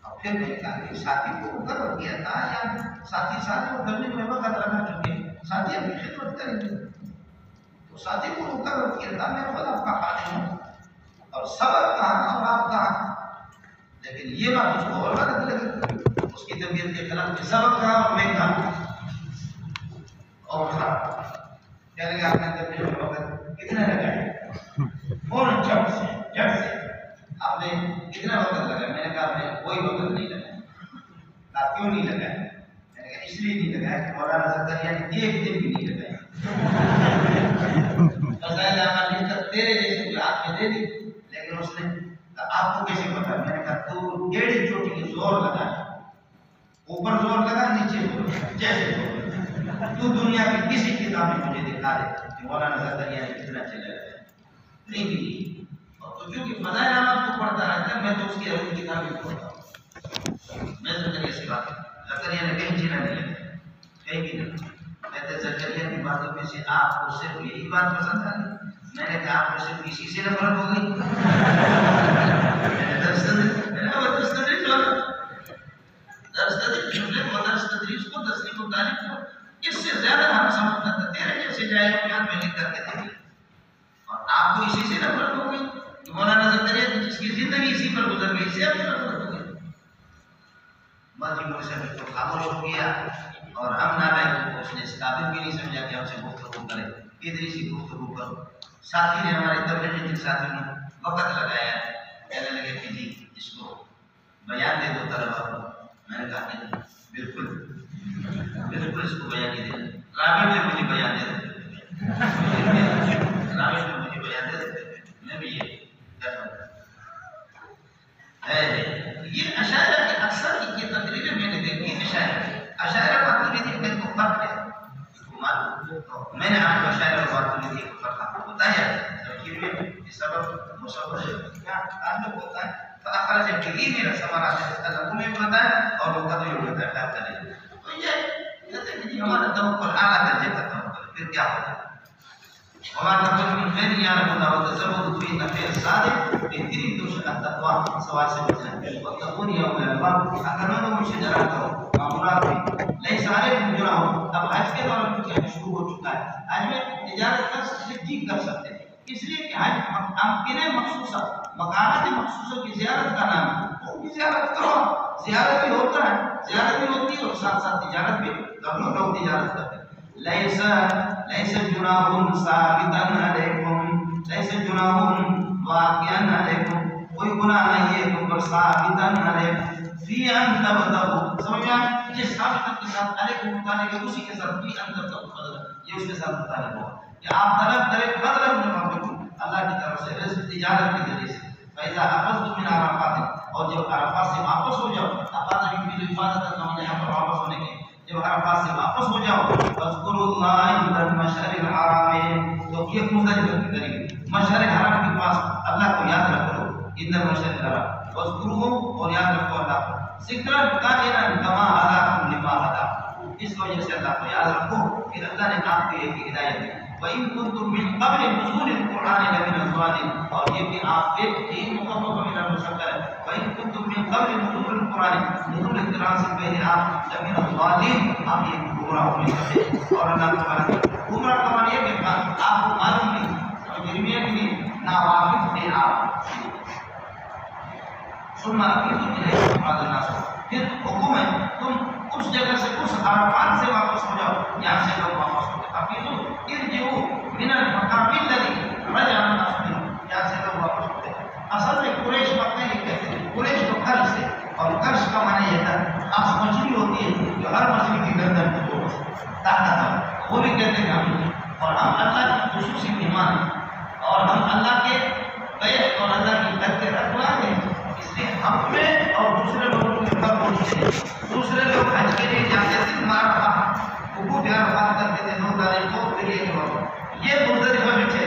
اور پھر میں نے کہا کہ ساتھی کو مقرر کیا تھا یا ساتھی ساتھ مقرر میں وقت رکھا چکے ساتھی اپنی خدمت کریں گے تو ساتھی کو مقرر کیا تھا میں خود آپ کا خادم ہوں اور سبق کہاں اور آپ کہاں لیکن یہ بات اس کو اور غلط لگی اس کی طبیعت کے خلاف کہ سبق کہاں اور میں کہاں اور خراب کہنے لگا آپ نے طبیعت میں وقت کتنا لگایا فوراً جھٹ سے آپ نے کتنا وقت لگایا میں نے کہا میں کوئی وقت نہیں لگایا کہا کیوں نہیں لگایا میں نے کہا اس لیے نہیں لگایا کہ مولانا زکریا نے ایک دن بھی نہیں لگایا فضائل اعمال لکھ کر تیرے جیسے کوئی آپ نے دے دی لیکن اس نے آپ کو کیسے پتا میں نے کہا تو ٹیڑھی چوٹی کی زور لگا اوپر زور لگا نیچے زور لگا جیسے زور تو دنیا کی کسی کتاب میں مجھے دکھا دے کہ مولانا زکریا نے کتنا چلا گیا نہیں بھی اور تو چونکہ فضائل اعمال کو پڑھتا رہتا ہے میں تو اس کی اپنی کتاب بھی پڑھتا ہوں میں زکریا سے بات زکریا نے کہیں چلا نہیں لگا کہیں بھی نہیں کہتے زکریا کی باتوں میں سے آپ کو صرف یہی بات پسند آ گئی میں نے کہا آپ کو صرف اسی سے نفرت ہو گئی اس سے زیادہ ہم سمجھنا تھا تیرے جیسے جائے میں لکھ کر کے دے اور آپ کو اسی سے نفرت ہو گئی کہ مولانا زکریا جس کی زندگی اسی پر گزر گئی اسے اپنی نفرت ہو گئی باقی مجھ سے تو خاموش ہو گیا اور ہم نہ اس نے اس قابل بھی نہیں سمجھا کہ ہم سے گفتگو کرے ادھر سی گفتگو کرو ساتھی نے ہمارے تبلیغ کے ساتھی نے وقت لگایا کہنے لگے کہ جی اس کو بیان دے دو طلبا کو میں نے کہا کہ بالکل اس کو بیان دے دیں رابع نے مجھے بیان دے دیتے رابع نے مجھے بیان دے دیتے میں بھی یہ یہ اشاعرہ کے اکثر یہ تقریریں میں نے دیکھی اشاعرہ ماتریدی میں کو فرق ہے میں نے آپ کو اشاعرہ ماتریدی کو فرق آپ کو بتایا تفسیر میں اس سبب مصور کیا تعلق ہوتا ہے فاخرج به من الثمرات رزقا لكم میں بتایا اور وہ قدر یہ بتایا کریں تو یہ کہتے ہیں کہ ہمارا توکل اعلیٰ درجے کا توکل پھر کیا ہوتا ہے وما تقول من خير يعلم الله وتزودوا فإن خير الزاد بهترین دوش التقوى سواء سے بچنا واتقون يوم الباب اگر میں شجرا کرو معمولات میں ليس عليكم جناح اب حج کے دوران کچھ شروع ہو چکا ہے حج میں تجارت کر سکتے کر سکتے ہیں اس لیے کہ حج امکن مخصوصہ مقامات مخصوصوں کی زیارت کا نام ہے وہ بھی زیارت کرو زیارت بھی ہوتا ہے زیارت بھی ہوتی ہے اور ساتھ ساتھ تجارت بھی لوگ تجارت کرتے ہیں ليس جناح ثابتا علیکم ليس جناح واقعا علیکم کوئی گناہ نہیں ہے تم پر ثابتا علیکم فی ان تبتغوا سمجھا جس ثابت کے ساتھ علیکم متعلق ہے اسی کے ساتھ فی ان تبتغوا یہ اس کے ساتھ متعلق ہوا کہ آپ طلب کریں فضل من ربکم اللہ کی طرف سے رزق تجارت کے ذریعے سے فإذا أخذتم من عرفات اور جب عرفات سے واپس ہو جاؤ افاظ بھی حفاظت کا معنی یہاں پر واپس ہونے کے جب عرفات سے واپس ہو جاؤ فاذکروا اللہ عند المشعر الحرام تو یہ مزدلفہ کے قریب مشعر حرام کے پاس اللہ کو یاد رکھو عند المشعر الحرام فاذکروه اور یاد رکھو اللہ کو ذکرا کائنا کما ہداکم لما ہداکم اس وجہ سے اللہ کو یاد رکھو پھر اللہ نے آپ کو یہ ہدایت دی وَإِن كُنتُم مِّن قَبْلِ نُزُولِ الْقُرْآنِ لَمِنَ الظَّالِمِينَ اور یہ کہ آپ ایک مخفف من المشکر ہے وَإِن كُنتُم مِّن قَبْلِ نُزُولِ الْقُرْآنِ نزول القرآن سے پہلے آپ لَمِنَ الظَّالِمِينَ آپ یہ گمراہ میں تھے اور اللہ تعالیٰ گمراہ کا معنی ہے کہ آپ کو معلوم نہیں مجرمین بھی ناواقف تھے آپ ثم أفيضوا إليكم بعض الناس پھر حکم ہے تم اس جگہ سے اس عرفات سے واپس ہو جاؤ یہاں سے لوگ واپس ہو جاؤ افیضوا ارجعوا من المقام الذي رجع الناس منه یہاں سے لوگ واپس ہوتے ہیں اصل میں قریش وقت نہیں کہتے ہیں قریش تو قرض سے اور قرض کا معنی یہ تھا آپ مچھلی ہوتی ہے جو ہر مچھلی کی گردن کو طاقت ہے وہ بھی کہتے ہیں اور ہم اللہ کی خصوصی مہمان اور ہم اللہ کے بیت اور اللہ کی گھر کے رکھوائے ہیں، اس لیے ہم میں اور دوسرے لوگوں کے فرق ہونا چاہیے۔ دوسرے لوگ حج کے لیے جاتے تھے، ہمارا حقوق عرفات کرتے تھے 9 تاریخ کو، پھر یہ یہ مزدلفہ میں تھے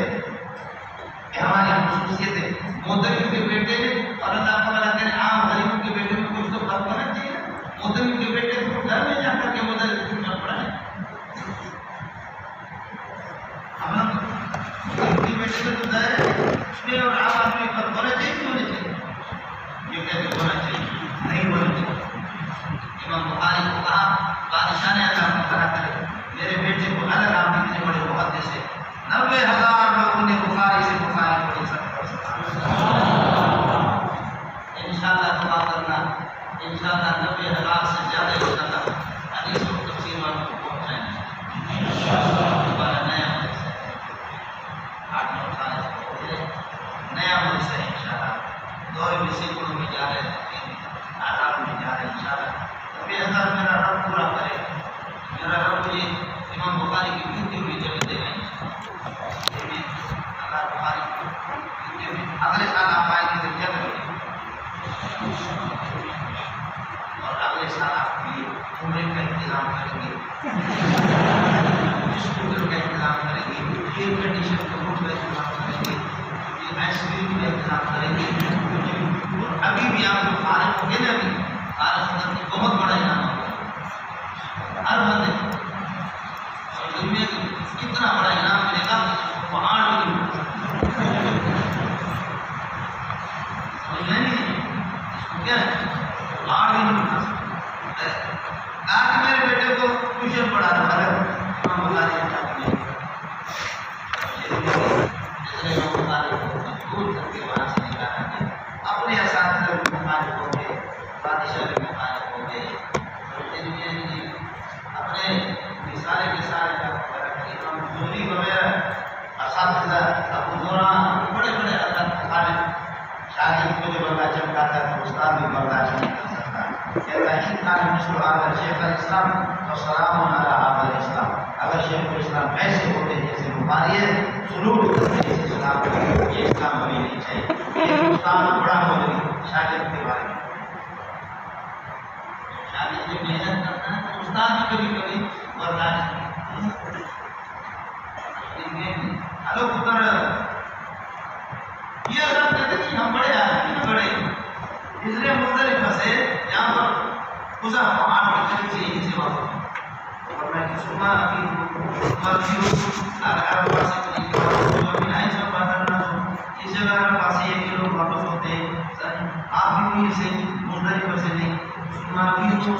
کہ ہماری خصوصیت ہے۔ مزدلفہ کے بیٹے میں اور اللہ تعالیٰ کے عام غریبوں کے بیٹے میں کچھ تو فرق ہونا چاہیے۔ مزدلفہ کے بیٹے کو گھر میں جا کر کے مزدلفہ میں پڑھائیں، ہم لوگ کے بیٹے میں تو ظاہر ہے اس میں اور عام آدمی پر ہونا چاہیے کہ ہونا چاہیے؟ یہ کہتے ہونا چاہیے، نہیں ہونا چاہیے۔ امام بخاری کو کہا بادشاہ نے اللہ کو کہا کرے میرے بیٹے کو الگ آپ اتنے بڑے محدث سے 90,000 لوگوں نے بخاری سے بخاری پڑھی انشاءاللہ دعا کرنا، انشاءاللہ 90,000 سے زیادہ انشاءاللہ حدیث و تفسیر والوں کو پہنچائیں گے۔ دوبارہ نیا مدرسہ 8-9 سال سے نیا مدرسہ انشاءاللہ 2 سیکڑوں میں جا رہے ہیں، 1000 میں جا رہے ہیں انشاءاللہ۔ 90,000 میرا رب پورا کرے، میرا رب مجھے امام بخاری کی ڈیوٹی ہوئی جگہ دے گا انشاءاللہ۔ اللہ بخاری کی ڈیوٹی ہوئی اگلے سال آپ آئیں گے تو جگہ ہوگی، اور اگلے سال آپ بھی عمرے کا انتظام کریں گے، اسکوٹر کا انتظام کریں گے، ایئر کنڈیشن کا انتظام کریں گے، آئس کریم کا انتظام کریں گے۔ اور ابھی بھی آپ جو فارغ ہو گئے نا، ابھی فارغ ہونے کی بہت بڑا انعام ہوگا ہر بندے اور دنیا میں کتنا بڑا انعام ملے گا، پہاڑ بھی نہیں سمجھ نہیں کیا ہے، پہاڑ بھی نہیں اٹھا سکتے۔ کہا کہ میرے بیٹے کو ٹیوشن پڑھا رہا ہے امام بخاری دور کر کے وہاں سے نکالا گیا، اپنے اساتذہ بھی مخالف ہو گئے، بادشاہ بھی مخالف ہو گئے، اپنے سارے کے سارے امام زہری وغیرہ اساتذہ ابو زرع بڑے بڑے مخالف شاگرد کو جو بندہ چمکاتا ہے استاد بھی برداشت نہیں کر سکتا، کہتا ہے انسان مثل آدھر شیخ الاسلام و سلام علی آدھر اسلام، اگر شیخ الاسلام ایسے ہوتے جیسے بخاری ہے، سلوک کرتے جیسے سلام کرتے، یہ اسلام ہمیں نہیں چاہیے۔ یہ استاد بڑا ہو گئی شاگرد کے بارے میں، شاگرد جب محنت کرتا ہے تو استاد بھی کبھی کبھی برداشت نہیں۔ ہلو پتر یہ سب کہتے کہ ہم بڑے آدمی ہیں، بڑے اس لیے مختلف سے یہاں پر خدا پہاڑ کے قریب سے یہی سے واقع اور میں سنا کہ اس جگہ پاس یہ کہ لوگ واپس ہوتے ہیں، آپ بھی وہیں سے مختلف سے نہیں سنا بھی تو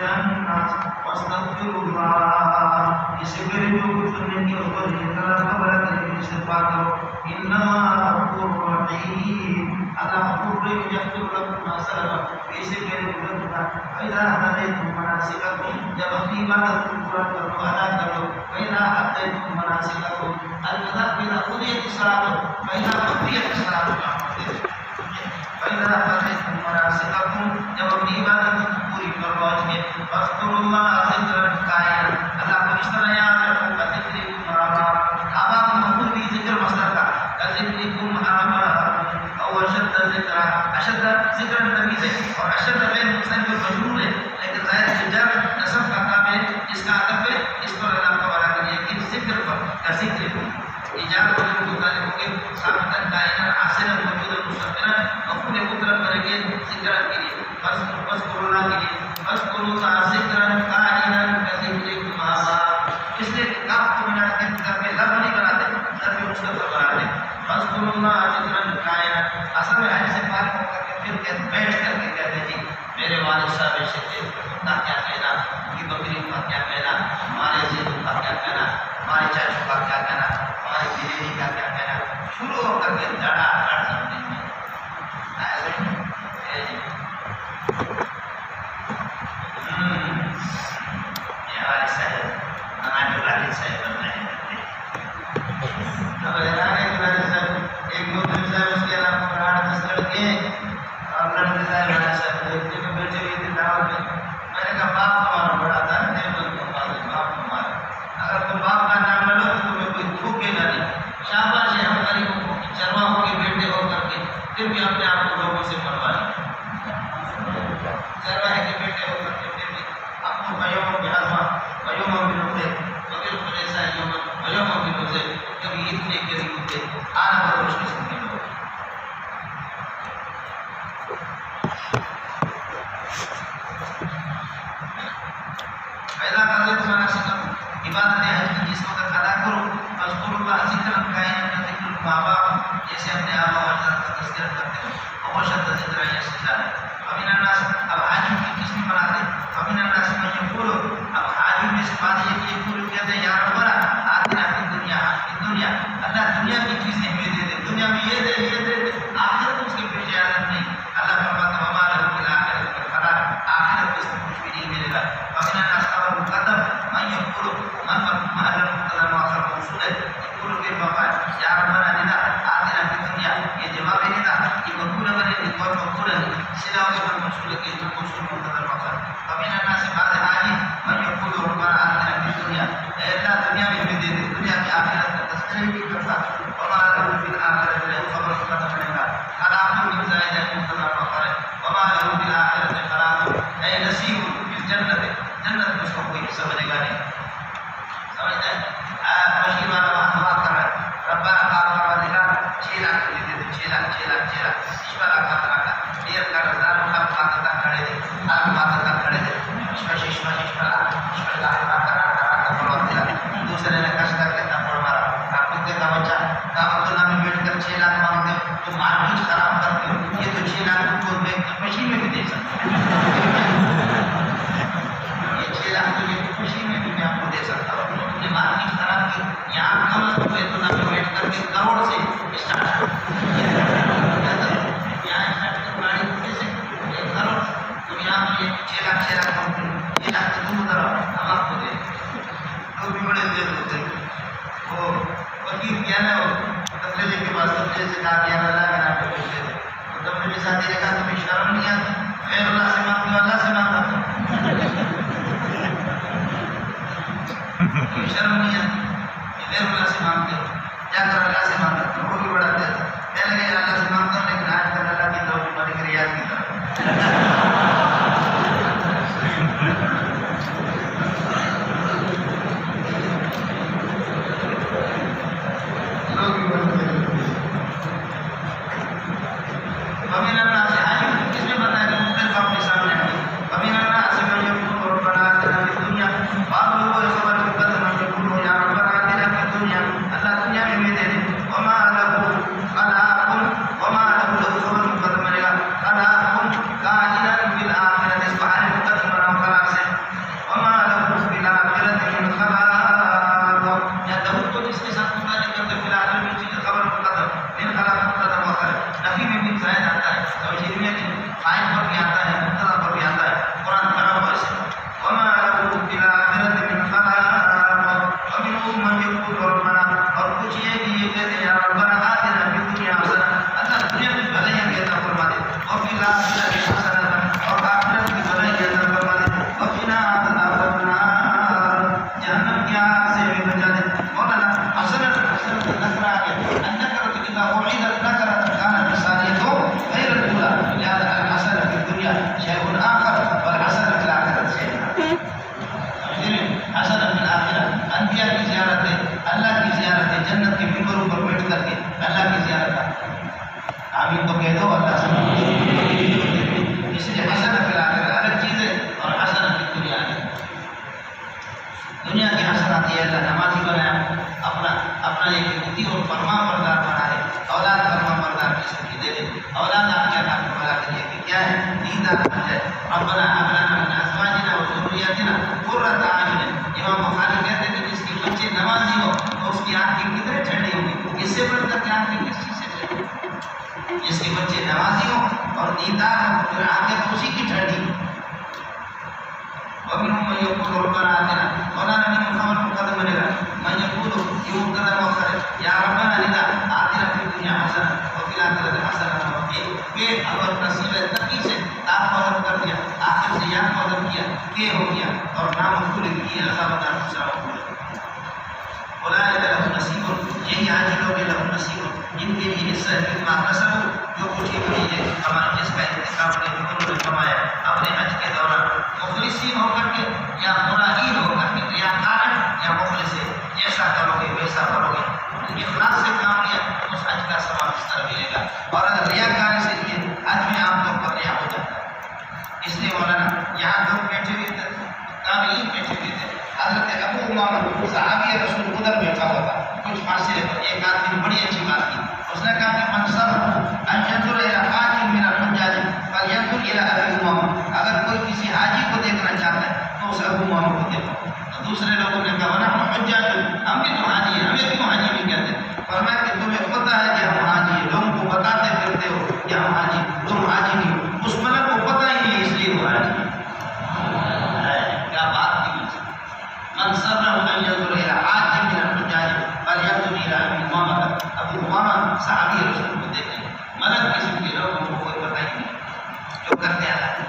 جان واستغفر اللہ، اس سے پہلے جو کچھ کرنے کی اس پر اللہ کا بڑا طریقے سے بات کرو، انما غفور رحیم، اللہ غفور رحیم یغفر لكم ما سلف، اس سے پہلے جو تھا فإذا أتيتم مناسككم، جب اپنی عبادت کو پورا کرو ادا کرو، فإذا أتيتم مناسككم الذين قضيت الصلاة فإذا قضيت الصلاة فإذا أتيتم مناسككم، جب اپنی عبادت کو پوری کرو اجے فاذكروا الله ذكرا قائلا، اللہ کو اس طرح یاد رکھو کا ذکر آبا محمود بھی ذکر مصدر کا ذکرکم آبا او اشد ذکر، اشد ذکر نبی سے اور اشد غیر مصنف مجرور ہے، لیکن ظاہر ہے جب نصب کا قابل اس کا عطف ہے، اس پر اللہ تعالیٰ کریے کہ ذکر پر کا ذکر ایجاد کو متعلق ہو گئے ثابتا کائنا حاصلا موجودا مستقرا مفعول مطلق کریں گے ذکر کے لیے فذکروا اللہ کے لیے فذکروا اللہ ذکرا قائلا کذکرکم آبا، اس لیے کاف کو بنا کے کر کے لفظ نہیں بناتے، ضرب مستقر بناتے فذکروا اللہ ذکرا قائلا، اصل میں حج سے فارغ ہو کر کے پھر بیٹھ کر کے کہتے جی میرے والد صاحب ایسے تھے، ان کا کیا کہنا، ان کی بکری کا کیا کہنا، ہمارے زیدوں کا کیا کہنا، ہمارے چاچوں کا کیا کہنا، ہماری بیوی کا کیا کہنا، شروع ہو کر کے دڑا دڑ سمجھیں گے ہمارے صاحب ہمارے والد صاحب بنائے اب والد صاحب ایک دو دن صاحب اس کے علاوہ قرآن 10 لڑکے اور لڑکے صاحب ہمارے صاحب لڑکے میں بیٹھے ہوئے تھے دعوت میں نے کہا باپ تمہارا بڑا تھا دیوبند کا باپ تمہارا، اگر تم باپ کا نام عبادت حج کی جس وقت ادا کرو اذکر اللہ ذکر کائن ذکر آباء جیسے اپنے آبا و اجداد کا تذکرہ کرتے ہو وہ شد ذکر ہے اس سے زیادہ ومن الناس اب حج کی قسم بناتے ومن الناس من یقول اب حج میں سے بات یہ کہ یقول کہتے ہیں یا ربنا آتنا فی الدنیا اللہ دنیا کی چیزیں ہمیں دے دے دنیا میں یہ دے آخرت اس کے پیچھے عادت نہیں اللہ فرماتا ہے وما لہم فی الآخرۃ من خلاق آخرت میں سے کچھ بھی نہیں ملے گا ومن الناس خبر مقدم من یقول من مقدم مؤخر موصول ہے یقول کے موقع یا ربنا لنا آتنا فی الدنیا یہ جواب ہے لنا یہ مقبول بنے اور مقبول ہے سلا اس موصول کے جو موصول مقدم مؤخر ومن الناس بعد حاجی من یقول ربنا آتنا فی الدنیا اے اللہ دنیا میں ہمیں دے دے دنیا کی آخرت کا تذکرہ بھی کرتا وما لہم فی الآخرۃ له خبر مقدم بنے گا خلاق من زائدہ مقدم مؤخر وما لہم فی الآخرۃ خلاق اے نصیب فی الجنت جنت میں اس کو کوئی حصہ بنے گا نہیں سمجھتے ہیں بشیر والا دعا کر رہا ہے ربنا پاک پروردگار 6 لاکھ دے دے 6 لاکھ اس پر خطرہ کا دیر کا ہزار خط تک کھڑے دے ہر بات تک کھڑے دے دوسرے نے کش کر کے تھپڑ مارا کتے کا بچہ عبداللہ میں بیٹھ کر 6 لاکھ مانگتے ہو تو مارکیٹ خراب کرتے ہو یہ تو 6 لاکھ کو خوشی میں بھی دے سکتے یہ 6 لاکھ تو یہ خوشی میں بھی میں آپ کو دے سکتا ہوں یہ مارکیٹ خراب کی یہاں کم بیت اللہ میں بیٹھ کر کے کروڑ سے اسٹارٹ یہاں اسٹارٹ کر گاڑی کیسے 1 کروڑ تو یہاں یہ 6 لاکھ یہ لاکھ تو تم ادھر ہم آپ کو دے تو بھی بڑے دیر ہوتے وہ وکیل کیا نا وہ تبلیغ کے پاس تبلیغ سے کہا کہ اللہ کا نام پہ پوچھتے تھے تو تبلیغ ساتھی نے کہا تمہیں شرم نہیں آتی غیر اللہ سے مانگتے ہو اللہ سے مانگتا تمہیں شرم نہیں آتی غیر اللہ سے مانگتے ہو جا کر اللہ سے مانگتا وہ بھی بڑا دیر پہلے کہ اللہ سے مانگتا ہوں لیکن آج کل اللہ کی توجہ بڑھ کے ریاض کی طرف جس کے بچے نمازی ہوں اور دیندار ہوں پھر آگے خوشی کی ٹھنڈی ومنهم من يقول ربنا آتنا مولانا نے محمد مقدم بنے گا من يقول یہ مقدم مؤخر یا ربنا لنا آتنا فی الدنیا حسنہ وفی الآخرۃ حسنہ کہ اگر نصیب تقی سے تاپ مدد کر دیا آخر سے یا مدد کیا کہ ہو گیا اور نام مقبول کی عذاب دار دوسرا مقبول اولئک لهم نصیب یہی آج لوگ لهم نصیب جن کے لیے حصہ ہے ما کسبوا جو کچھ بھی ہے ہمارے جس کا انتخاب نے انہوں نے کمایا اپنے حج کے دوران مخلصین ہو کر کے یا مراہین ہو کر کے یا کارن یا مخلص جیسا کرو گے ویسا کرو گے اخلاص سے کام لیا اس حج کا ثواب اس طرح ملے گا اور اگر ریاکاری سے کیے حج میں عام طور پر ریا ہو جاتا ہے اس لیے مولانا یہاں لوگ بیٹھے ہوئے تھے تابعین بیٹھے ہوئے تھے حضرت ابو امامہ صحابی رسول ادھر بیٹھا ہوا تھا کچھ فاصلے پر. ایک آدمی بڑی اچھی بات کی, اس نے کہا کہ من سرہ ان ينظر الى حاج من الحجاج فلينظر الى ابي امامہ, اگر کوئی کسی حاجی کو دیکھنا چاہتا ہے تو اس ابو امامہ کو دیکھو. تو دوسرے لوگوں نے کہا ونحن حجاج, ہم بھی تو حاجی ہیں, ہمیں کیوں حاجی نہیں کہتے؟ فرمایا کہ تمہیں پتہ ہے کہ ہم حاجی ہیں, لوگوں کو بتاتے پھرتے ہو کہ ہم حاجی, تم حاجی نہیں ہو. اس ملک کو پتہ ہی نہیں اس لیے وہ حاجی ہے. کیا بات کی. من سرہ ان ينظر الى حاج من الحجاج فلينظر الى ابي امامہ, ابو امامہ صحابی رسول کو دیکھیں. ملک قسم کے لوگوں کو کوئی پتہ ہی نہیں جو کرتے آ رہے ہیں.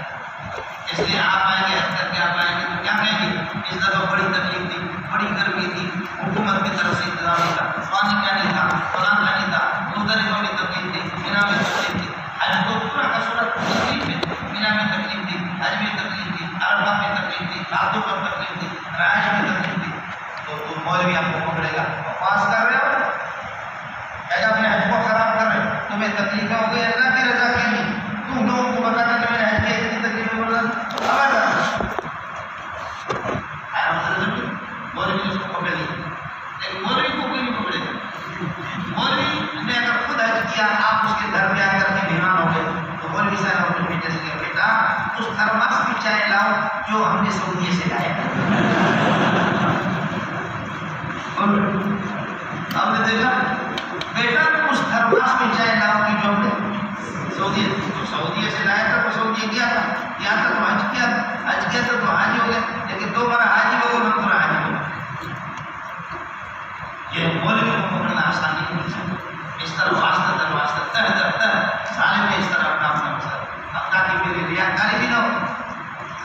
اس لیے آپ آئیں گے, حج کر کے آپ آئیں گے تو کیا کہیں گے؟ اس دفعہ بڑی تکلیف تھی, بڑی گرمی تھی, حکومت کی طرف سے انتظام نہیں تھا, پانی کا نہیں تھا, فلاں کا نہیں تھا, مزدلفہ میں تکلیف تھی, مینا میں تکلیف تھی. حج تو پورا کا پورا تکلیف ہے. مینا میں تکلیف تھی, حج میں تکلیف تھی, عرفہ میں تکلیف تھی, راتوں پر تکلیف تھی, رہائش میں تکلیف تھی. تو مولوی آپ کو پکڑے گا, پاس کر رہے ہو یا اپنے حج کو خراب کر رہے ہو, تمہیں تکلیفیں ہو گئی اللہ کی رضا کے لیے, تم لوگوں کو بتا دیں کہ میں نے حج کی اتنی تکلیفیں ہو رہا مولوی نے اس کو پکڑ لیا. لیکن مولوی کو کوئی نہیں پکڑے گا. مولوی نے اگر خود حج کیا, آپ اس کے گھر پہ آ کر کے مہمان ہو گئے, تو مولوی صاحب اپنے بیٹے سے کہا بیٹا اس تھرماس میں چائے لاؤ جو ہم نے سعودیہ سے لایا. ہم نے دیکھا بیٹا اس تھرماس میں چائے لاؤ کہ جو ہم نے سعودیہ سے لایا تھا, وہ سعودیہ گیا تھا, یہاں تک تو حج کیا تھا, حج کیا تھا تو حاجی ہو گیا, لیکن دوبارہ حاجی ہو گیا پورا حاجی ہو گیا. یہ مولوی کو پکڑنا آسان نہیں ہے. اس طرح واسطہ در واسطہ تہ در تہ سالے میں اس طرح اپنا اپنا مسئلہ, اب تاکہ میری ریاکاری بھی نہ ہو,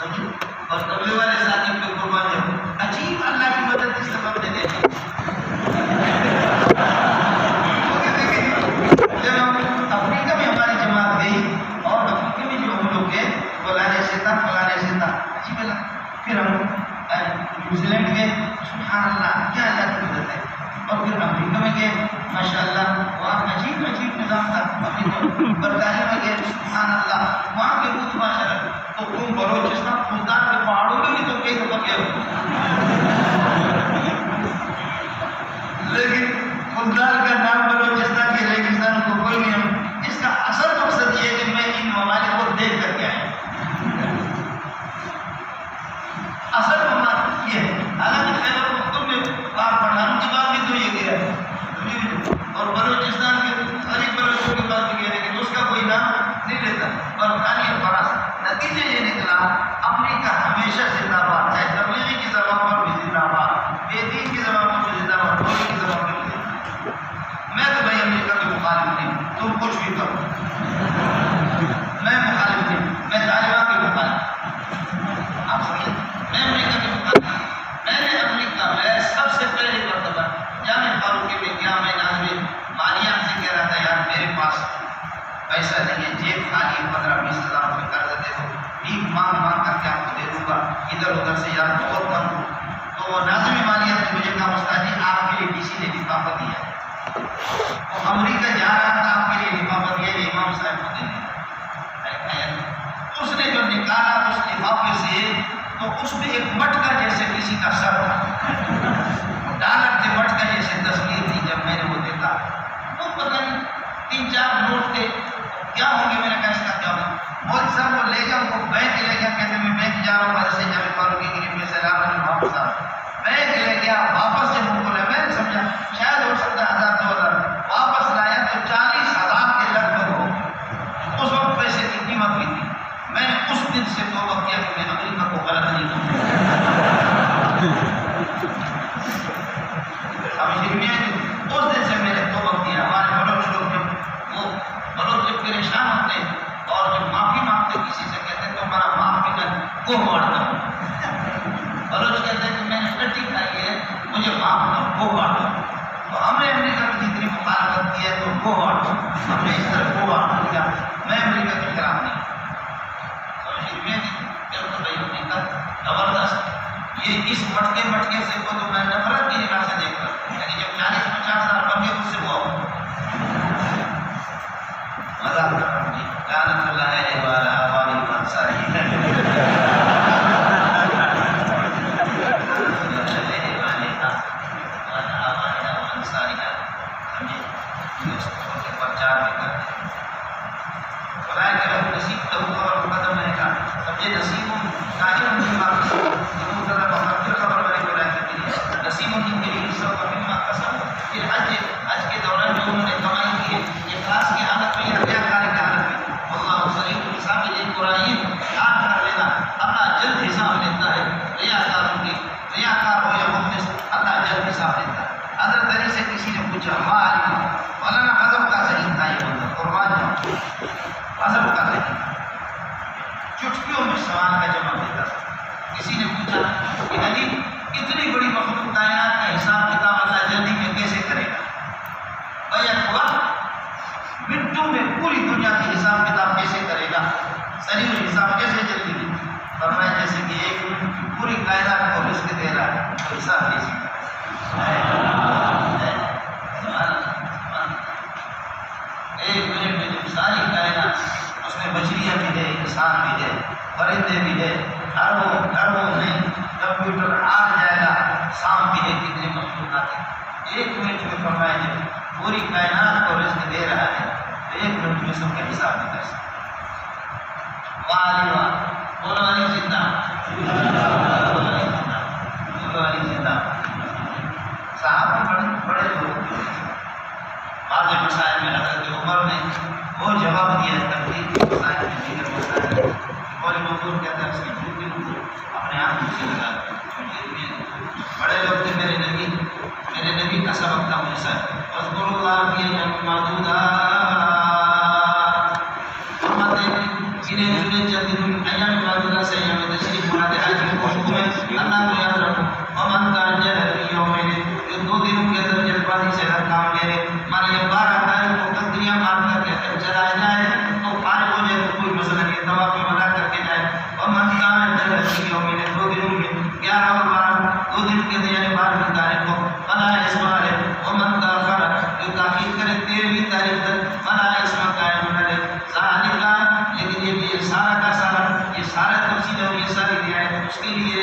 سمجھو, اور قبلے والے ساتھی پہ قربانی ہو. عجیب اللہ کی مدد اس سبب نے دیکھی. جب ہم افریقہ میں ہماری جماعت گئی اور افریقہ میں جو ہم لوگ گئے فلانے سے تھا فلانے سے تھا, عجیب اللہ. پھر ہم نیوزی لینڈ گئے, سبحان اللہ کیا اللہ کی مدد ہے. اور پھر امریکہ میں گئے, ماشاء اللہ وہاں عجیب عجیب نظام تھا. برطانیہ میں گئے, سبحان اللہ وہاں کے بت ماشاء اللہ. تو تم بلوچستان خوددار کے پہاڑوں میں بھی تم کئی دفعہ گئے ہو, لیکن خوددار کا نام بلوچستان کے ریگستان کو کوئی نہیں. اس کا اصل مقصد یہ ہے کہ میں ان ممالک کو دیکھ کر کے آیا. اصل مقصد یہ ہے. حالانکہ خیبر پختونخوا میں آپ پٹھانوں کی بات بھی تو یہ گیا ہے, اور بلوچستان کے ہر ایک بلوچوں کی بات بھی گیا ہے, لیکن اس کا کوئی نام نہیں لیتا. اور کہانی فراس نتیجے یہ نکلا, امریکہ ہمیشہ زندہ باد, چاہے تبلیغی کی زبان پر بھی زندہ باد, بے دین کی زبان پر بھی زندہ باد, مولوی کی زبان پر بھی زندہ باد. میں تو بھائی امریکہ کے مخالف نہیں, تم کچھ بھی کرو, میں مخالف نہیں, میں طالبان کے مخالف. آپ سمجھیں, میں امریکہ کے مخالف. میں نے امریکہ میں سب سے پہلے مرتبہ جامعہ فاروقی میں گیا. میں ناظرین مالیات سے کہہ رہا تھا یار میرے پاس پیسہ نہیں ہے, جیب خالی 15-20 ہزار روپئے قرض دے دو, بھیک مانگ مانگ کر کے آپ کو دے دوں گا, ادھر ادھر سے یار بہت کم ہو. تو ناظم مالیات نے مجھے کہا استاد جی آپ کے لیے کسی نے لفافہ دیا ہے, وہ امریکہ جا رہا تھا, آپ کے لیے لفافہ دیا ہے امام صاحب کو دینے. اس نے جو نکالا اس لفافے سے, تو اس میں ایک مٹکا جیسے کسی کا سر تھا, ڈالر کے مٹکا جیسے تصویر تھی. جب میں نے وہ دیکھا تو پتہ نہیں 3-4 نوٹ تھے, کیا ہوں گے. میں نے کہا اس کا کیا ہوگا. مولوی صاحب وہ لے گیا, ان کو بینک لے گیا, کہتے میں بینک جا رہا ہوں مدرسے جامعہ فاروقی کے لیے پیسے لا رہا ہوں, واپس آ رہا ہوں. بینک لے گیا, واپس جب ان کو لے, میں نے سمجھا شاید ہو سکتا ہے 1000-2000, واپس لایا تو 40,000 کے لگ بھگ ہو. اس وقت پیسے کی قیمت بھی تھی. میں نے اس دن سے توبہ کیا کہ میں امریکہ کو غلط نہیں کروں. اس دن سے میں نے توبہ کیا. ہمارے بلوچ لوگ وہ بلوچ جب پریشان ہوتے اور جب معافی مانگتے کسی سے, کہتے ہیں تو ہمارا معافی کا کو مارتا. بلوچ کہتے ہیں کہ میں نے ٹٹی کھائی ہے, مجھے معاف کر, کو مارتا. تو ہم نے امریکہ کی جتنی مخالفت کی ہے تو کو مارتا, ہم نے اس طرح کو مارتا کیا. میں امریکہ کے خلاف نہیں. زبردست یہ اس مٹکے سے کو تو میں نفرت کی نگاہ سے دیکھ رہا, یعنی جب 40-50 سال بن گئے اس سے وہ مذاق کر رہا ہوں جی. لعنت اللہ علیہ وعلی آبائہ وانصارہ. پوچھا مولانا حضب کا ذہین تھا یہ بندہ، قربان جاؤں، حضب کا ذہین، چٹکیوں میں سوال کا جواب دیتا تھا۔ کسی نے پوچھا کہ علی اتنی بڑی مخلوق کائنات کا حساب کتاب اللہ جلدی میں کیسے کرے گا؟ منٹوں میں پوری دنیا کی حساب کتاب کیسے کرے گا؟ سریع حساب کیسے جلدی میں؟ فرمایا جیسے کہ ایک منٹ کی پوری کائنات کو رزق دے رہا ہے تو حساب کیسے کرے گا؟ ایک منٹ میں جب ساری کائنات اس میں مچھلیاں بھی دے، انسان بھی دے، پرندے بھی دے، اربوں نہیں، کمپیوٹر آ جائے گا، سانپ بھی دے، کتنے مخلوقات ہیں، ایک منٹ میں فرمایا جب پوری کائنات کو رزق دے رہا ہے تو ایک منٹ میں سب کا حساب نہیں کر سکتا۔ بولو علی زندہ، بولو علی زندہ۔ صحابہ بڑے لوگ بعض مسائل میں حضرت عمر نے وہ جواب دیا تکلیف کے مسائل میں، دیگر مسائل اور مقبول کہتا ہے اس کی جھوٹ بھی اپنے آپ سے لگا۔ بڑے لوگ تھے میرے نبی کا سبق تھا مجھ سے، اذکر اللہ فی ایام معدودات، جنہیں چند دن ایام معدودات سے ایام تشریف مراد حج کو حکم ہے، اللہ کو یاد رکھو۔ ومن تعجل فی یومین، جو 2 دنوں کے اندر جلدبازی سے ہر کام کرے، مانا یہ 12 تاریخ کو تقریاں مار کر کے اگر چلا جائے تو فارغ ہو جائے تو کوئی مسئلہ نہیں، طواف میں بنا کر کے جائے۔ ومن تعجل فی یومین، 2 دنوں میں 11 اور 12، 2 دن کے اندر یعنی 12 تاریخ کو فلا اسم علیہ، ومن تاخر، جو تاخیر کرے 13ویں تاریخ تک فلا اسم قائم علیہ، ذالک، لیکن یہ سارا کا سارا، یہ سارا تفصیل اور یہ ساری رعایت اس کے لیے